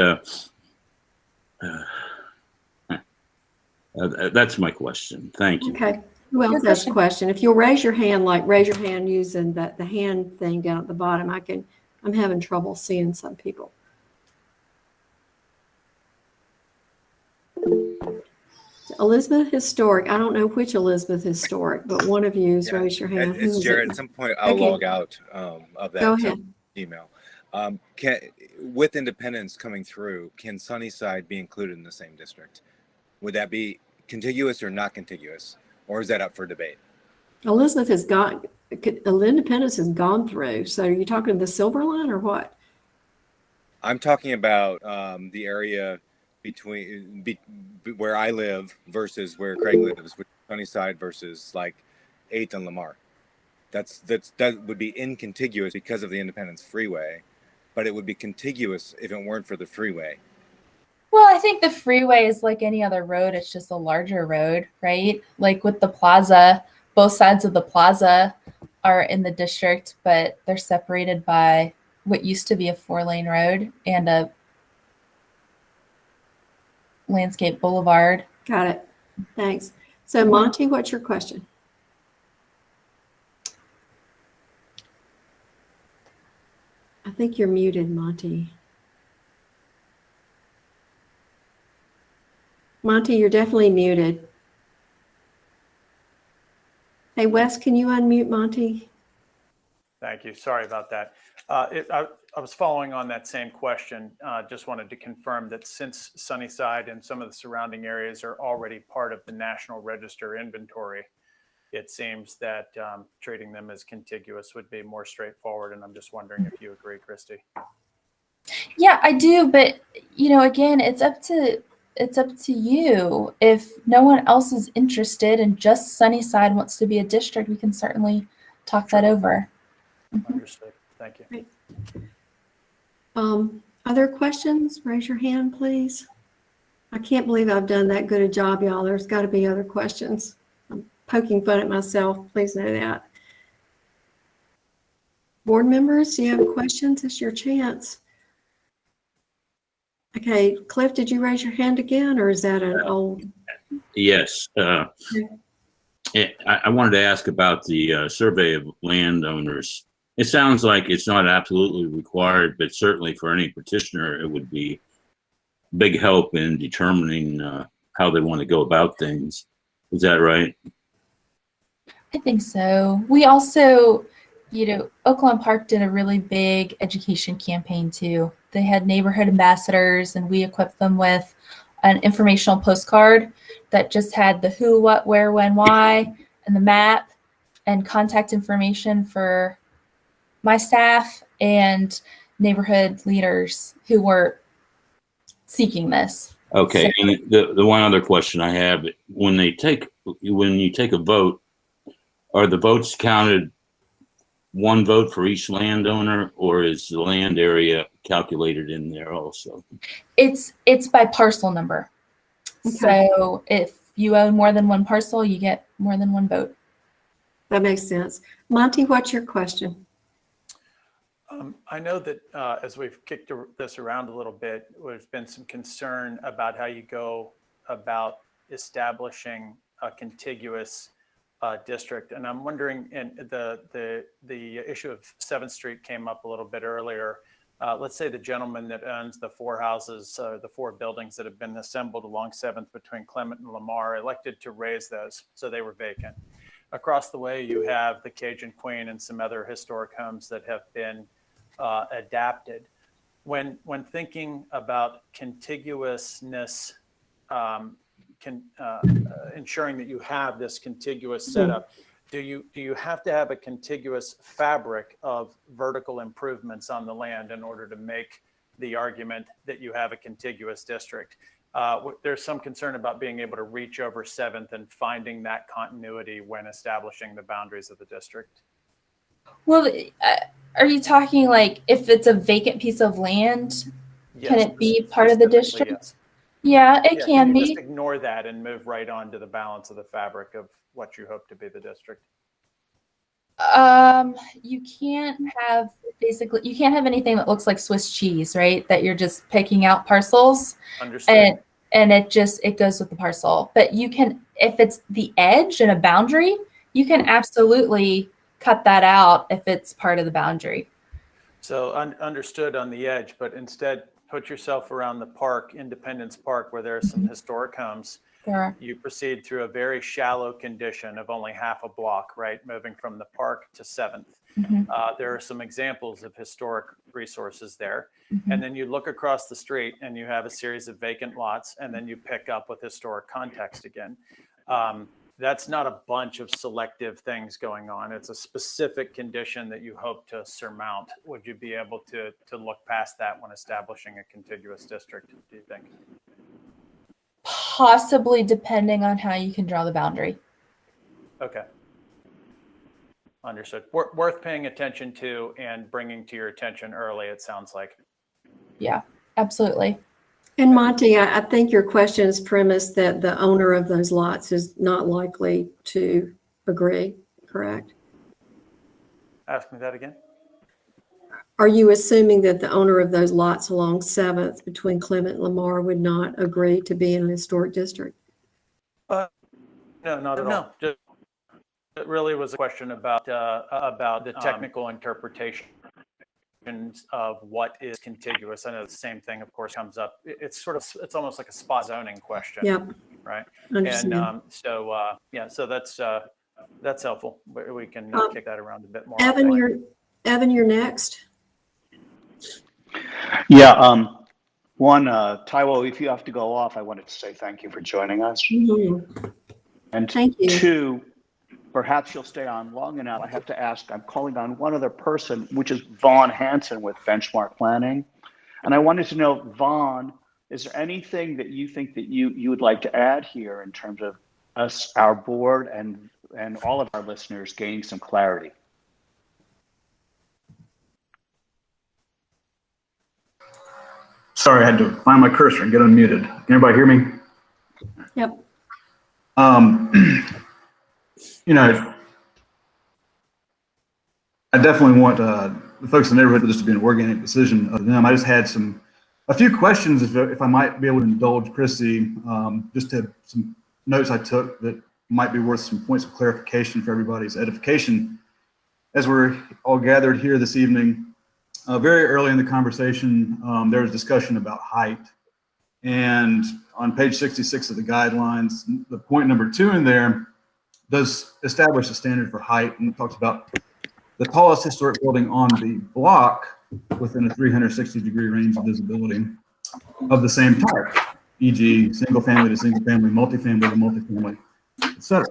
S19: that's my question. Thank you.
S2: Okay. Who else has a question? If you'll raise your hand, raise your hand using the hand thing down at the bottom. I'm having trouble seeing some people. Elizabeth Historic. I don't know which Elizabeth Historic, but one of you
S3: Yeah,
S2: raise your hand. Who
S3: it's
S2: is
S3: Jared.
S2: it?
S3: At some point, I'll
S2: Okay.
S3: log out of
S2: Go
S3: that
S2: ahead.
S3: email. With independence coming through, can Sunnyside be included in the same district? Would that be contiguous or not contiguous, or is that up for debate?
S2: Elizabeth has got, Independence has gone through. So are you talking the Silver Line or what?
S3: I'm talking about the area between where I live versus where Craig lives, with Sunnyside versus like 8th and Lamar. That would be incontiguous because of the Independence Freeway, but it would be contiguous if it weren't for the freeway.
S20: Well, I think the freeway is like any other road. It's just a larger road, right? Like with the plaza, both sides of the plaza are in the district, but they're separated by what used to be a 4-lane road and a landscape boulevard.
S2: Got it. Thanks. So Monty, what's your question? I think you're muted, Monty. Monty, you're definitely muted. Hey, Wes, can you unmute Monty?
S4: Thank you. Sorry about that. I was following on that same question. Just wanted to confirm that since Sunnyside and some of the surrounding areas are already part of the National Register inventory, it seems that treating them as contiguous would be more straightforward. And I'm just wondering if you agree, Christy.
S20: Yeah, I do, but again, it's up to you. If no one else is interested and just Sunnyside wants to be a district, we can certainly talk that over.
S4: Understood. Thank you.
S2: Other questions? Raise your hand, please. I can't believe I've done that good a job, y'all. There's got to be other questions. I'm poking fun at myself. Please know that. Board members, do you have questions? It's your chance. Okay, Cliff, did you raise your hand again, or is that an old?
S19: Yes. I wanted to ask about the survey of landowners. It sounds like it's not absolutely required, but certainly for any petitioner, it would be big help in determining how they want to go about things. Is that right?
S20: I think so. We also, Oaklawn Park did a really big education campaign too. They had neighborhood ambassadors, and we equipped them with an informational postcard that just had the who, what, where, when, why, and the map and contact information for my staff and neighborhood leaders who were seeking this.
S19: Okay.
S20: So,
S19: And the one other question I have, when you take a vote, are the votes counted one vote for each landowner, or is the land area calculated in there also?
S20: it's by parcel number.
S2: Okay.
S20: So if you own more than one parcel, you get more than one vote.
S2: That makes sense. Monty, what's your question?
S4: I know that as we've kicked this around a little bit, there's been some concern about how you go about establishing a contiguous district. And I'm wondering, and the issue of 7th Street came up a little bit earlier. Let's say the gentleman that owns the 4 houses, the 4 buildings that have been assembled along 7th between Clement and Lamar, elected to raise those, so they were vacant. Across the way, you have the Cajun Queen and some other historic homes that have been adapted. When thinking about contiguousness, ensuring that you have this contiguous setup, do you have to have a contiguous fabric of vertical improvements on the land in order to make the argument that you have a contiguous district? There's some concern about being able to reach over 7th and finding that continuity when establishing the boundaries of the district.
S20: Well, are you talking like if it's a vacant piece of land, can it be part of the district?
S4: Yes.
S20: Yeah, it can
S4: you
S20: be.
S4: just ignore that and move right on to the balance of the fabric of what you hope to be the district?
S20: You can't have anything that looks like Swiss cheese, right? That you're just picking out parcels.
S4: Understood.
S20: And it goes with the parcel. But you can, if it's the edge and a boundary, you can absolutely cut that out if it's part of the boundary.
S4: So understood on the edge, but instead put yourself around the park, Independence Park, where there are some historic homes.
S20: Sure.
S4: You proceed through a very shallow condition of only half a block, right? Moving from the park to 7th. There are some examples of historic resources there. And then you look across the street and you have a series of vacant lots, and then you pick up with historic context again. That's not a bunch of selective things going on. It's a specific condition that you hope to surmount. Would you be able to look past that when establishing a contiguous district, do you think?
S20: Possibly, depending on how you can draw the boundary.
S4: Okay. Understood. Worth paying attention to and bringing to your attention early, it sounds like.
S20: Yeah, absolutely.
S2: And Monty, I think your question is premised that the owner of those lots is not likely to agree, correct?
S4: Ask me that again.
S2: Are you assuming that the owner of those lots along 7th between Clement and Lamar would not agree to be in a historic district?
S4: No, not at all. Just, it really was a question about the technical interpretation of what is contiguous. I know the same thing, of course, comes up. It's almost like a spot zoning question.
S2: Yep.
S4: Right.
S2: Understand.
S4: And so that's helpful. We can kick that around a bit more.
S2: Evan, you're next.
S6: Yeah. Taiwo, if you have to go off, I wanted to say thank you for joining us. And
S2: thank you.
S6: 2, perhaps you'll stay on long enough. I have to ask, I'm calling on one other person, which is Vaughn Hansen with Benchmark Planning. And I wanted to know, Vaughn, is there anything that you think that you would like to add here in terms of us, our board, and all of our listeners gaining some clarity?
S14: Sorry, I had to find my cursor and get unmuted. Can everybody hear me?
S2: Yep.
S14: You know, I definitely want the folks in the neighborhood for this to be an organic decision of them. I just had a few questions, if I might be able to indulge Christy, just to some notes I took that might be worth some points of clarification for everybody's edification. As we're all gathered here this evening, very early in the conversation, there was discussion about height. And on page 66 of the guidelines, the point number 2 in there does establish a standard for height, and it talks about the tallest historic building on the block within a 360-degree range of visibility of the same type, e.g. single family to single family, multifamily to multifamily, etc.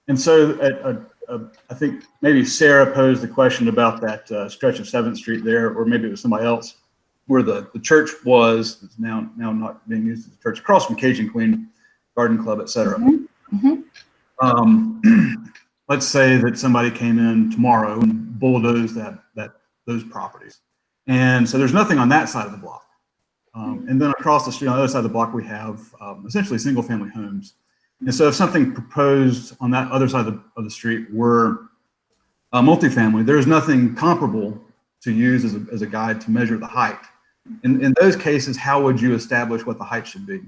S14: And so I think maybe Sarah posed the question about that stretch of 7th Street there, or maybe it was somebody else, where the church was. It's now not being used as a church, across from Cajun Queen Garden Club, etc. Let's say that somebody came in tomorrow and bulldozed those properties, and so there's nothing on that side of the block. And then across the street on the other side of the block, we have essentially single family homes. And so if something proposed on that other side of the street were multifamily, there's nothing comparable to use as a guide to measure the height. In those cases, how would you establish what the height should be?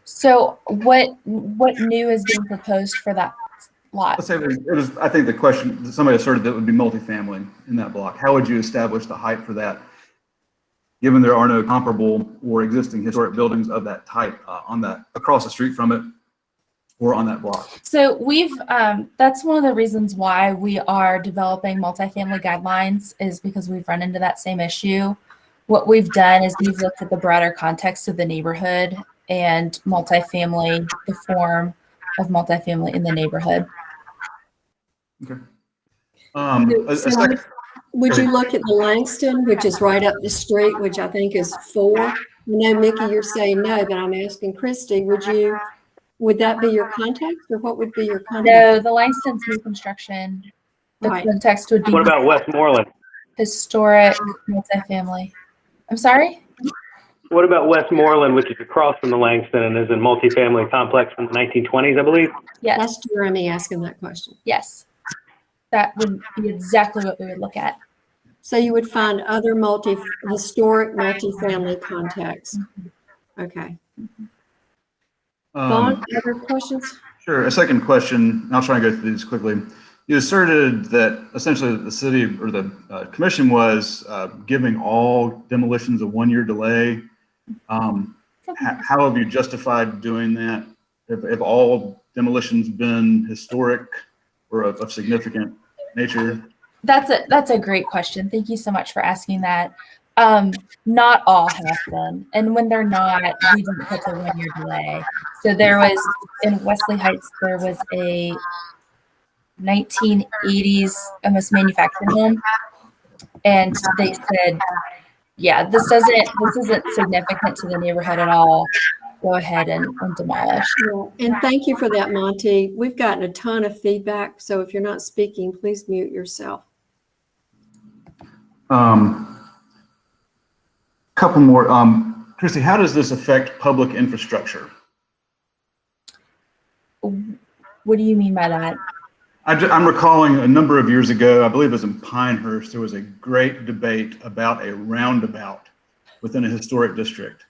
S20: So what new is being proposed for that lot?
S14: Let's say it was, I think the question, somebody asserted that it would be multifamily in that block. How would you establish the height for that, given there are no comparable or existing historic buildings of that type on that, across the street from it or on that block?
S20: So we've, that's one of the reasons why we are developing multifamily guidelines, is because we've run into that same issue. What we've done is we've looked at the broader context of the neighborhood and multifamily, the form of multifamily in the neighborhood.
S14: Okay.
S2: Would you look at the Langston, which is right up the street, which I think is 4? I know, Mickey, you're saying no, but I'm asking Christy, would that be your context, or what would be your context?
S20: No, the Langston's new construction. The context would be.
S15: What about Westmoreland?
S20: Historic multifamily. I'm sorry?
S15: What about Westmoreland, which is across from the Langston and is a multifamily complex from the 1920s, I believe?
S20: Yes.
S2: That's Jeremy asking that question.
S20: Yes. That would be exactly what we would look at.
S2: So you would find other historic multifamily contexts. Okay. Vaughn, other questions?
S14: Sure. A second question. I'll try and go through these quickly. you asserted that essentially the city or the commission was giving all demolitions a 1-year delay. How have you justified doing that? Have all demolitions been historic or of significant nature?
S20: That's a great question. Thank you so much for asking that. Not all have been, and when they're not, we didn't put the 1-year delay. So there was in Wesley Heights, there was a 1980s almost manufactured home, and they said, "Yeah, this isn't significant to the neighborhood at all. Go ahead and demolish."
S2: Well, and thank you for that, Monty. We've gotten a ton of feedback, so if you're not speaking, please mute yourself.
S14: Couple more. Christy, how does this affect public infrastructure?
S20: What do you mean by that?
S14: I'm recalling a number of years ago, I believe it was in Pinehurst, there was a great debate about a roundabout within a historic district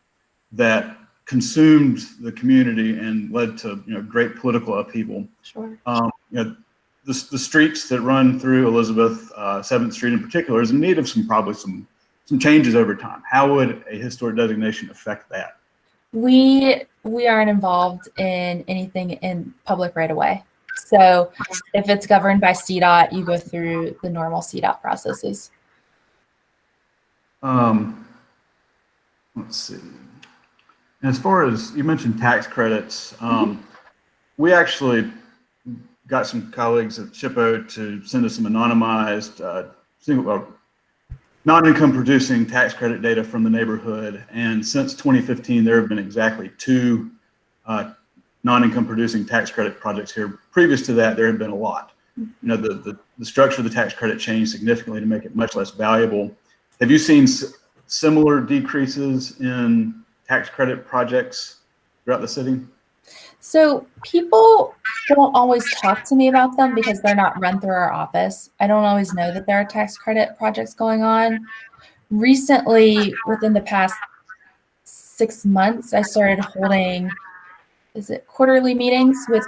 S14: that consumed the community and led to great political upheaval.
S20: Sure.
S14: The streets that run through Elizabeth, 7th Street in particular, is in need of probably some changes over time. How would a historic designation affect that?
S20: We aren't involved in anything in public right away. So if it's governed by CDOT, you go through the normal CDOT processes.
S14: Let's see. As far as you mentioned tax credits, we actually got some colleagues at SHPO to send us some anonymized non-income producing tax credit data from the neighborhood. And since 2015, there have been exactly 2 non-income producing tax credit projects here. Previous to that, there had been a lot. The structure of the tax credit changed significantly to make it much less valuable. Have you seen similar decreases in tax credit projects throughout the city?
S20: So people don't always talk to me about them because they're not run through our office. I don't always know that there are tax credit projects going on. Recently, within the past 6 months, I started holding, quarterly meetings with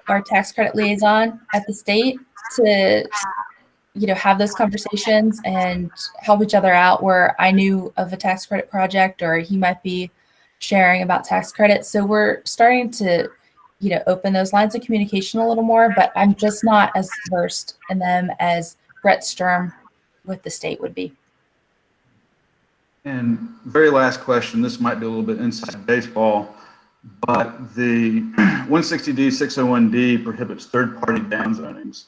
S20: our tax credit liaison at the state to, have those conversations and help each other out where I knew of a tax credit project or he might be sharing about tax credits. So we're starting to, open those lines of communication a little more, but I'm just not as versed in them as Brett Sturm with the state would be.
S14: And very last question, this might be a little bit inside baseball, but the 160D 601D prohibits third-party downzonings.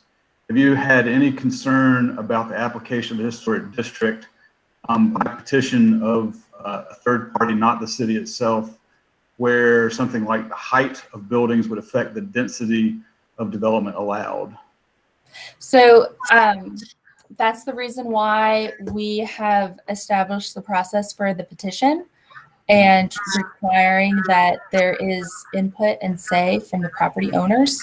S14: Have you had any concern about the application of a historic district by petition of a third party, not the city itself, where something like the height of buildings would affect the density of development allowed?
S20: So that's the reason why we have established the process for the petition and requiring that there is input and say from the property owners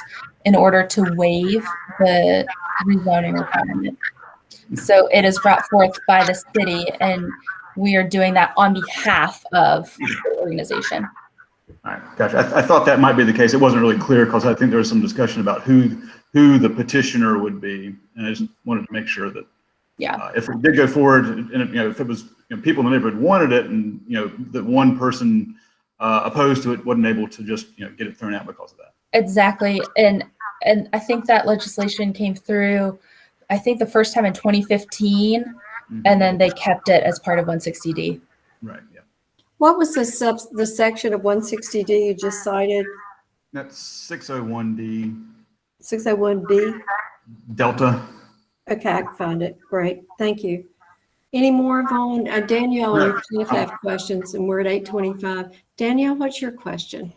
S20: in order to waive the rezoning requirement. So it is brought forth by the city, and we are doing that on behalf of the organization.
S14: All right, gotcha. I thought that might be the case. It wasn't really clear because I think there was some discussion about who the petitioner would be, and I just wanted to make sure that if it did go forward, and if it was people in the neighborhood wanted it, and that one person opposed to it wasn't able to just get it thrown out because of that.
S20: Exactly, and I think that legislation came through, I think the first time in 2015, and then they kept it as part of 160D.
S14: Right. Yeah.
S2: What was the section of 160D you just cited?
S14: That's 601D.
S2: 601B?
S14: Delta.
S2: Okay, I can find it. Great. Thank you. Any more, Vaughn? Danielle and Cliff have questions, and we're at 8:25. Danielle, what's your question?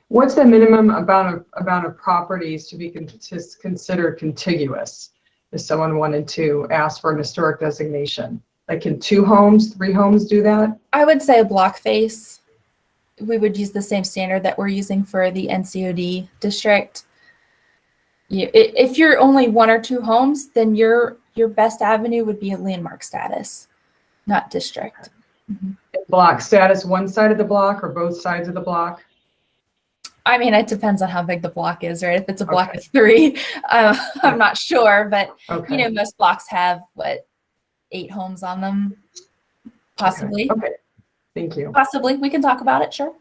S5: What's the minimum amount of properties to be considered contiguous if someone wanted to ask for an historic designation? Like, can 2 homes, 3 homes do that?
S20: I would say a block face. We would use the same standard that we're using for the NCOD district. If you're only 1 or 2 homes, then your best avenue would be a landmark status, not district.
S5: Block status, one side of the block or both sides of the block?
S20: I mean, it depends on how big the block is, right? If it's a block of 3, I'm not sure, but you know, most blocks have what, 8 homes on them, possibly.
S5: Okay. Thank you.
S20: Possibly, we can talk about it. Sure.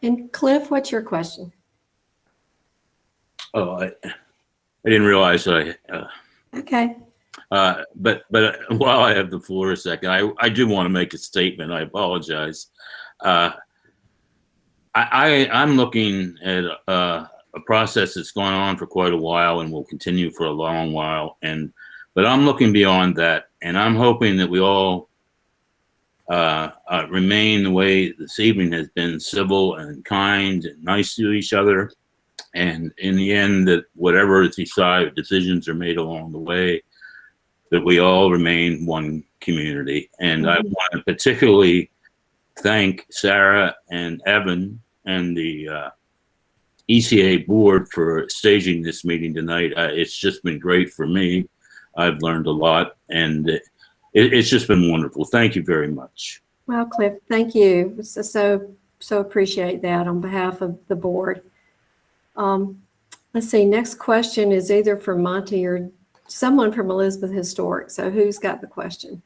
S2: And Cliff, what's your question?
S19: Oh, I didn't realize I.
S2: Okay.
S19: But while I have the floor a second, I do want to make a statement. I apologize. I'm looking at a process that's gone on for quite a while and will continue for a long while. But I'm looking beyond that, and I'm hoping that we all remain the way this evening has been, civil and kind and nice to each other. And in the end, that whatever decisions are made along the way, that we all remain one community. And I want to particularly thank Sarah and Evan and the ECA board for staging this meeting tonight. It's just been great for me. I've learned a lot, and it's just been wonderful. Thank you very much.
S2: Well, Cliff, thank you. So appreciate that on behalf of the board. Let's see, next question is either for Monty or someone from Elizabeth Historic. So who's got the question?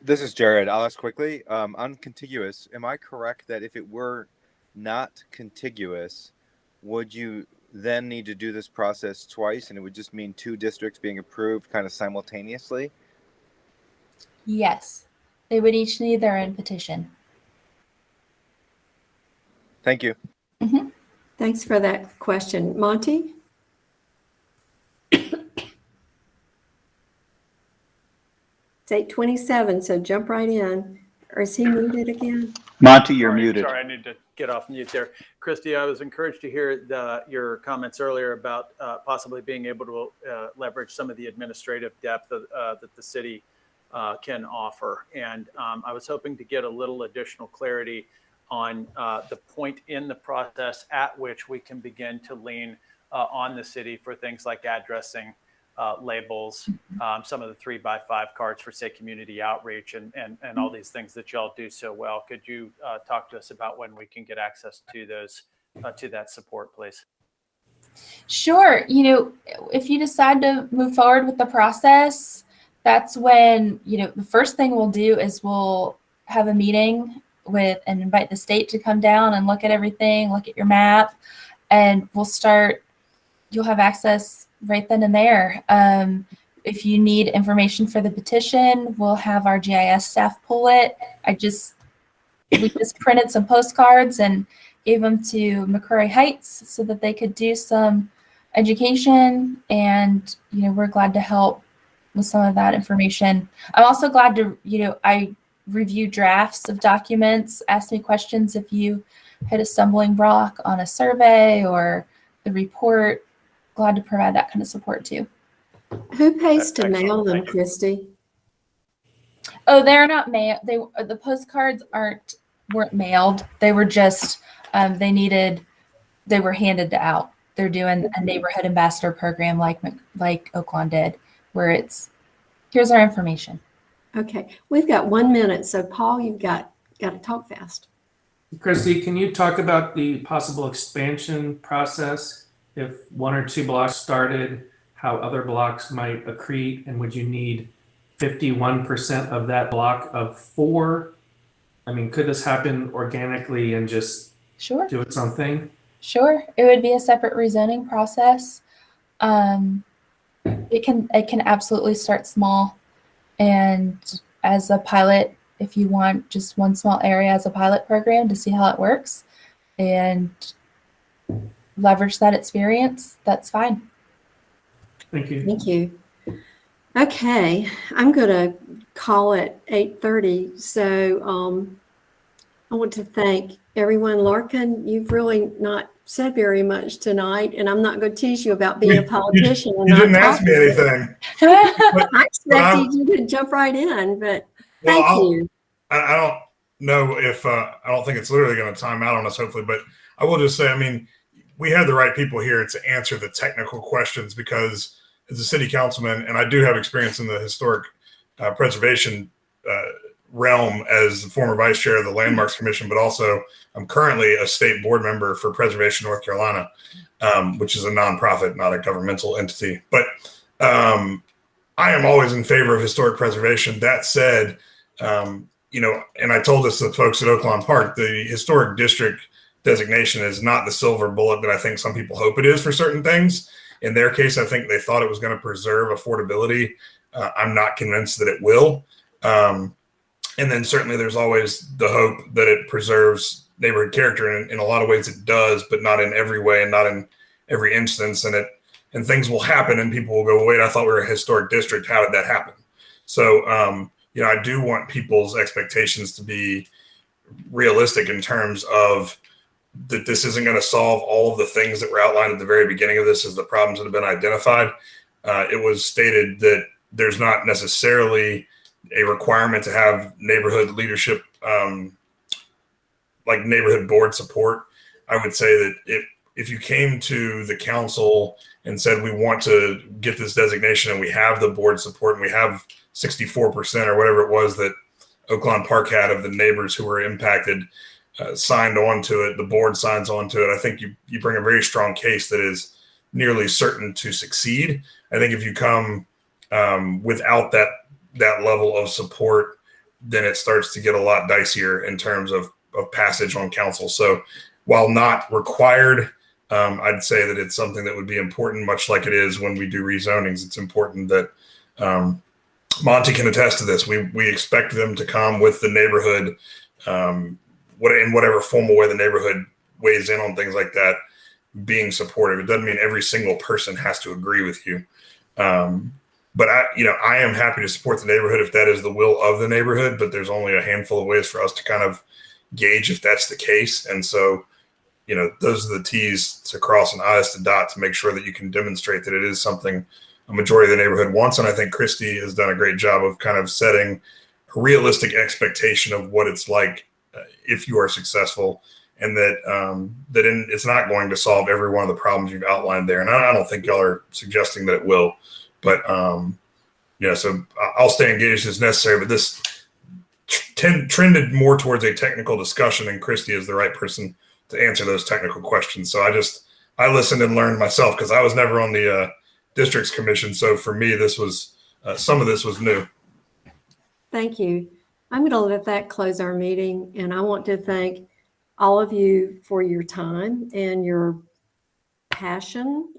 S3: This is Jared. I'll ask quickly. On contiguous, am I correct that if it were not contiguous, would you then need to do this process twice, and it would just mean 2 districts being approved kind of simultaneously?
S20: Yes, they would each need their own petition.
S3: Thank you.
S2: Thanks for that question. Monty? It's 8:27, so jump right in. Or is he muted again?
S6: Monty, you're muted.
S4: Sorry, I need to get off mute there. Christy, I was encouraged to hear your comments earlier about possibly being able to leverage some of the administrative depth that the city can offer. And I was hoping to get a little additional clarity on the point in the process at which we can begin to lean on the city for things like addressing labels, some of the 3x5 cards for, say, community outreach, and all these things that y'all do so well. Could you talk to us about when we can get access to those, to that support, please?
S20: Sure. You know, if you decide to move forward with the process, that's when, you know, the first thing we'll do is we'll have a meeting and invite the state to come down and look at everything, look at your map, and you'll have access right then and there. If you need information for the petition, we'll have our GIS staff pull it. We just printed some postcards and gave them to McCrory Heights so that they could do some education, and, you know, we're glad to help with some of that information. I'm also glad to, you know, I review drafts of documents, ask me questions if you hit a stumbling block on a survey or the report. Glad to provide that kind of support too.
S2: Who pays to mail them, Christy?
S20: Oh, they're not mailed. The postcards weren't mailed. They were just they were handed out. They're doing a neighborhood ambassador program like Oaklawn did, where it's here's our information.
S2: Okay, we've got 1 minute, so Paul, you've got to talk fast.
S7: Christy, can you talk about the possible expansion process? If 1 or 2 blocks started, how other blocks might accrete, and would you need 51% of that block of 4? I mean, could this happen organically and just do its own thing?
S20: Sure, it would be a separate rezoning process. It can absolutely start small, and as a pilot, if you want just one small area as a pilot program to see how it works and leverage that experience, that's fine.
S7: Thank you.
S2: Thank you. Okay, I'm going to call it 8:30. So I want to thank everyone. Larkin, you've really not said very much tonight, and I'm not going to tease you about being a politician.
S22: You didn't ask me anything.
S2: I expected you to jump right in, but thank you.
S22: I don't know if I don't think it's literally going to time out on us, hopefully, but I will just say, I mean, we had the right people here to answer the technical questions, because as a city councilman, and I do have experience in the historic preservation realm as the former vice chair of the Landmarks Commission, but also I'm currently a state board member for Preservation North Carolina, which is a nonprofit, not a governmental entity. But I am always in favor of historic preservation. That said, you know, and I told this to the folks at Oaklawn Park, the historic district designation is not the silver bullet that I think some people hope it is for certain things. In their case, I think they thought it was going to preserve affordability. I'm not convinced that it will. And then certainly there's always the hope that it preserves neighborhood character. And in a lot of ways it does, but not in every way and not in every instance. And things will happen and people will go, wait, I thought we were a historic district. How did that happen? So, you know, I do want people's expectations to be realistic in terms of that this isn't going to solve all of the things that were outlined at the very beginning of this as the problems that have been identified. It was stated that there's not necessarily a requirement to have neighborhood leadership, like neighborhood board support. I would say that if you came to the council and said, we want to get this designation and we have the board support and we have 64% or whatever it was that Oaklawn Park had of the neighbors who were impacted, signed on to it, the board signs on to it, I think you bring a very strong case that is nearly certain to succeed. I think if you come without that level of support, then it starts to get a lot dicier in terms of passage on council. So while not required, I'd say that it's something that would be important, much like it is when we do rezonings. It's important that Monty can attest to this. We expect them to come with the neighborhood, in whatever formal way the neighborhood weighs in on things like that, being supportive. It doesn't mean every single person has to agree with you. But I am happy to support the neighborhood if that is the will of the neighborhood, but there's only a handful of ways for us to kind of gauge if that's the case. And so, you know, those are the T's to cross and I's to dot to make sure that you can demonstrate that it is something a majority of the neighborhood wants. And I think Christy has done a great job of kind of setting a realistic expectation of what it's like if you are successful, and that it's not going to solve every one of the problems you've outlined there. And I don't think y'all are suggesting that it will, but so I'll stay engaged as necessary, but this trended more towards a technical discussion, and Christy is the right person to answer those technical questions. So I listened and learned myself because I was never on the districts commission. So for me, this was some of this was new.
S2: Thank you. I'm going to let that close our meeting, and I want to thank all of you for your time and your passion,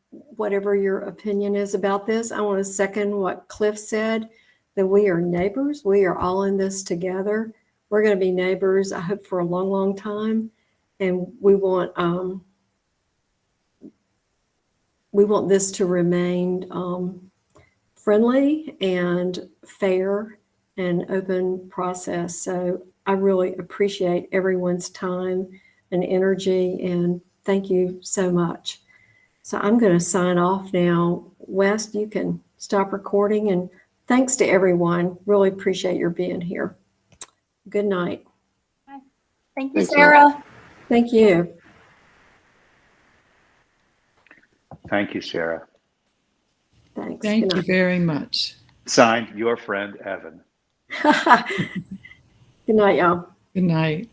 S2: whatever your opinion is about this. I want to second what Cliff said, that we are neighbors. We are all in this together. We're going to be neighbors, I hope, for a long, long time. And we want this to remain friendly and fair and open process. So I really appreciate everyone's time and energy, and thank you so much. So I'm going to sign off now. Wes, you can stop recording, and thanks to everyone. Really appreciate your being here. Good night.
S20: Thank you, Sarah.
S2: Thank you.
S6: Thank you, Sarah.
S2: Thanks.
S17: Thank you very much.
S6: Signed, your friend, Evan.
S2: Good night, y'all.
S17: Good night.